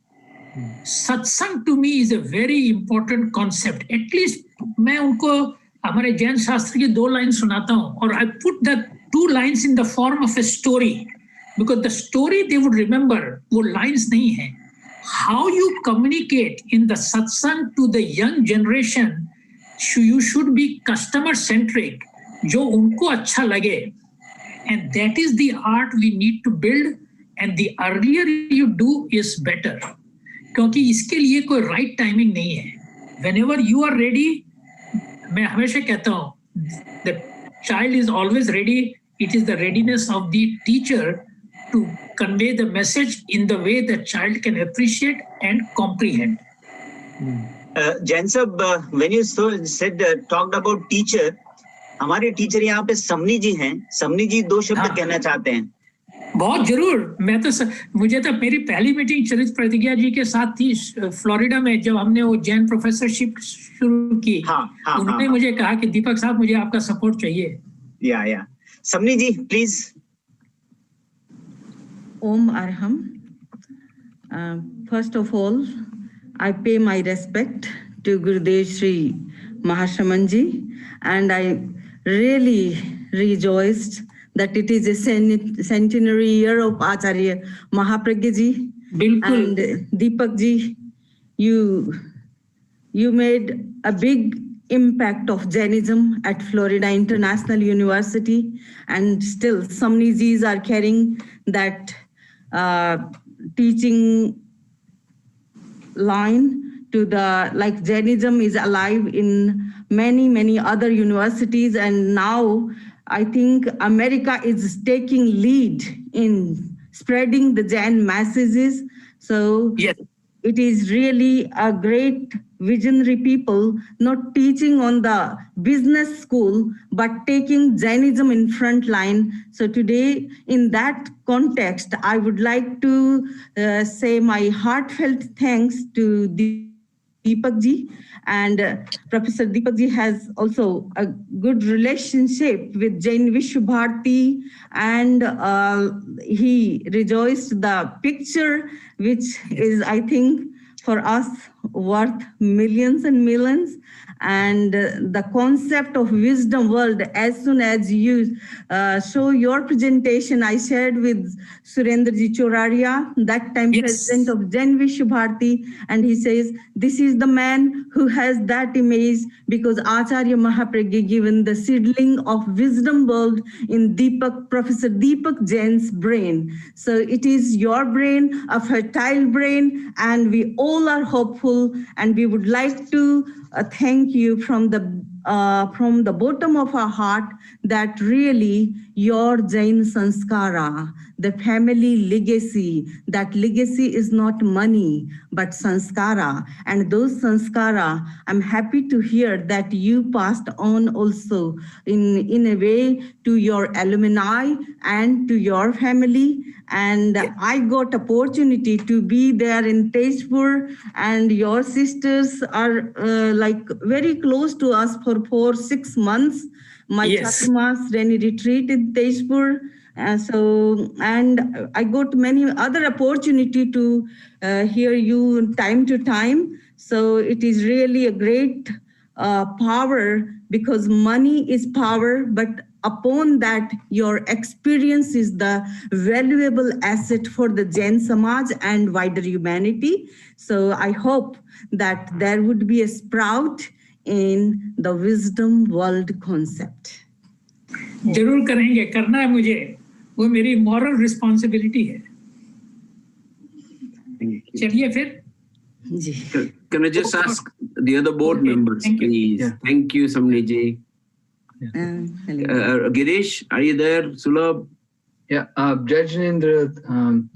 Satsang to me is a very important concept. At least मैं उनको हमारे जैन शास्त्र की 2 लाइन सुनाता हूँ और I put the 2 lines in the form of a story. because the story they would remember वो lines नहीं है. How you communicate in the satsang to the young generation, you should be customer centric, जो उनको अच्छा लगे. And that is the art we need to build, and the earlier you do is better. क्योंकि इसके लिए कोई right timing नहीं है. Whenever you are ready, मैं हमेशा कहता हूँ, the child is always ready. It is the readiness of the teacher to convey the message in the way the child can appreciate and comprehend. Jain sir, when you said talked about teacher, हमारे teacher यहाँ पे समनी जी हैं. समनी जी 2 शब्द कहना चाहते हैं. बहुत जरूर. मैं तो मुझे तो मेरी पहली मीटिंग चरित प्रतिज्ञा जी के साथ थी फ्लोरिडा में, जब हमने वो जैन प्रोफेसरशिप शुरू की. उन्होंने मुझे कहा कि दीपक साहब मुझे आपका सपोर्ट चाहिए. या समनी जी please. Om Arham. First of all, I pay my respect to Gurudev Shri Mahashamanji, and I really rejoiced that it is a centenary year of Acharya Mahapragya ji. And Deepak ji, you made a big impact of Jainism at Florida International University, and still Samni Jis are carrying that teaching line to the, like Jainism is alive in many other universities, and now I think America is taking lead in spreading the Jain messages. So yes, it is really a great visionary people not teaching on the business school, but taking Jainism in front line. So today, in that context, I would like to say my heartfelt thanks to Deepak ji, and Professor Deepak ji has also a good relationship with Jain Vishwa Bharati, and he rejoiced the picture, which is, I think, for us worth millions and millions. And the concept of wisdom world, as soon as you show your presentation, I shared with Surendraji Choraria, that time president of Jain Vishwa Bharati, and he says, this is the man who has that image, because Acharya Mahapragya given the seedling of wisdom world in Deepak, Professor Deepak Jain's brain. So it is your brain, a fertile brain, and we all are hopeful, and we would like to thank you from the bottom of our heart that really your Jain sanskara, the family legacy, that legacy is not money, but sanskara. And those sanskara, I'm happy to hear that you passed on also in a way to your alumni and to your family. And I got opportunity to be there in Tejpur, and your sisters are like very close to us for 4-6 months. My Chatumas Reni retreat in Tejpur. And I got many other opportunity to hear you time to time. So it is really a great power, because money is power, but upon that, your experience is the valuable asset for the Jain Samaj and wider humanity. So I hope that there would be a sprout in the wisdom world concept. जरूर करेंगे, करना है मुझे, वो मेरी moral responsibility है. चलिए फिर. Can I just ask the other board members, please? Thank you, Samni ji. Girish, are you there? Sulabh? Yeah, Jai Jinendra,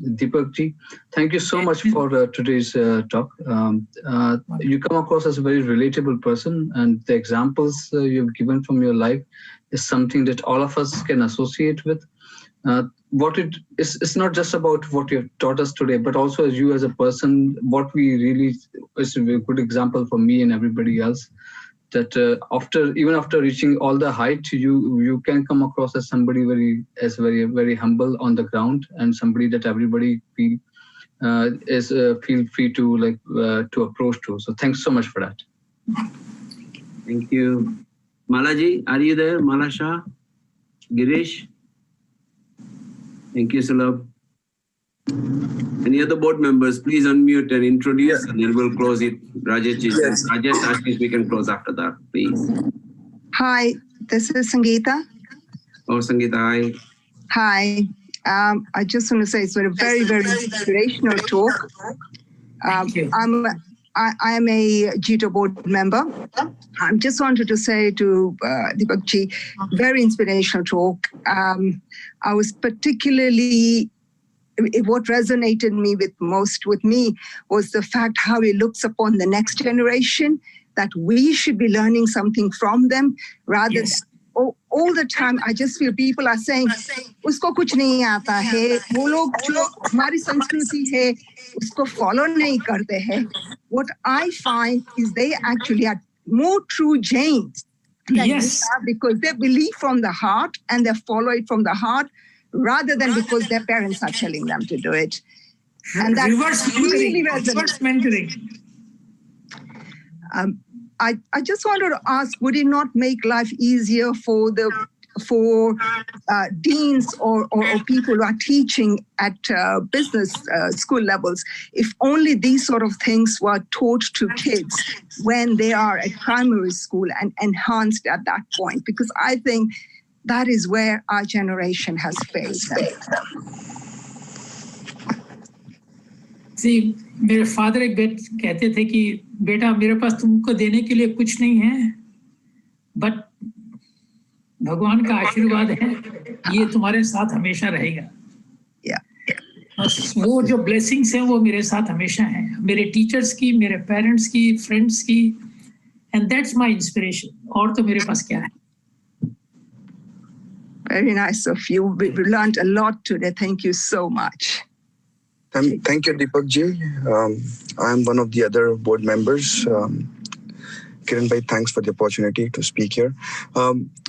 Deepak ji, thank you so much for today's talk. You come across as a very relatable person, and the examples you've given from your life is something that all of us can associate with. It's not just about what you have taught us today, but also as you as a person, what we really is a good example for me and everybody else. That even after reaching all the height, you can come across as somebody very humble on the ground, and somebody that everybody feel free to approach to. So thanks so much for that. Thank you. Malaji, are you there? Malasha? Girish? Thank you, Sulabh. Any other board members, please unmute and introduce, and then we'll close it. Rajesh, Yes. Rajesh, Ashish, we can close after that, please. Hi, this is Sangeeta. Oh, Sangeeta, hi. Hi. I just want to say it's a very, very inspirational talk. I'm a JITO board member. I just wanted to say to Deepak ji, very inspirational talk. I was particularly, what resonated most with me was the fact how he looks upon the next generation, that we should be learning something from them rather than all the time. I just feel people are saying, usko kuch nahi aata hai, wo log jo hamari sanskriti hai, usko follow nahi karte hai. What I find is they actually are more true Jains than we are, because they believe from the heart and they follow it from the heart rather than because their parents are telling them to do it. And that really resonates. I just wanted to ask, would it not make life easier for deans or people who are teaching at business school levels if only these sort of things were taught to kids when they are at primary school and enhanced at that point? Because I think that is where our generation has failed. See, मेरे father एक कहते थे कि बेटा मेरे पास तुमको देने के लिए कुछ नहीं है, बट भगवान का आशीर्वाद है, ये तुम्हारे साथ हमेशा रहेगा। वो जो ब्लेसिंग्स हैं वो मेरे साथ हमेशा हैं, मेरे टीचर्स की, मेरे पेरेंट्स की, फ्रेंड्स की, एंड दैट्स माय इंस्पिरेशन। और तो मेरे पास क्या है? Very nice of you. We learned a lot today. Thank you so much. Thank you, Deepak ji. I'm one of the other board members. Kiran bhai, thanks for the opportunity to speak here.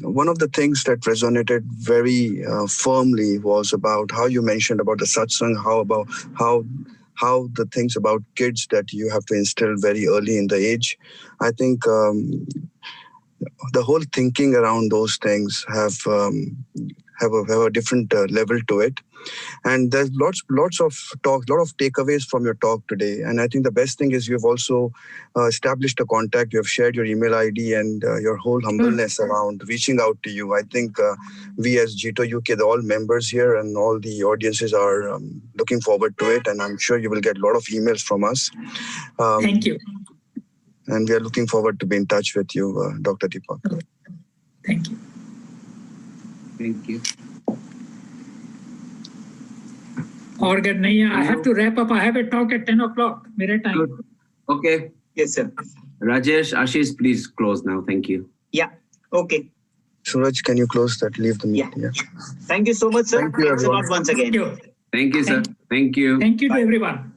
One of the things that resonated very firmly was about how you mentioned about the satsang, how the things about kids that you have to instill very early in the age. I think the whole thinking around those things have a different level to it. And there's lots of talk, lot of takeaways from your talk today. And I think the best thing is you've also established a contact. You have shared your email ID and your whole humbleness around reaching out to you. I think we as JITO UK, all members here and all the audiences are looking forward to it. And I'm sure you will get a lot of emails from us. Thank you. And we are looking forward to be in touch with you, Dr. Deepak. Thank you. Thank you. Or get nahi, I have to wrap up. I have a talk at 10 o'clock. Mere time. Good. Okay. Yes, sir. Rajesh, Ashish, please close now. Thank you. Yeah. Okay. Suraj, can you close that? Leave the meeting. Yeah. Thank you so much, sir. Thank you, Thanks a lot everyone. once again. Thank you, sir. Thank you. Thank you to everyone.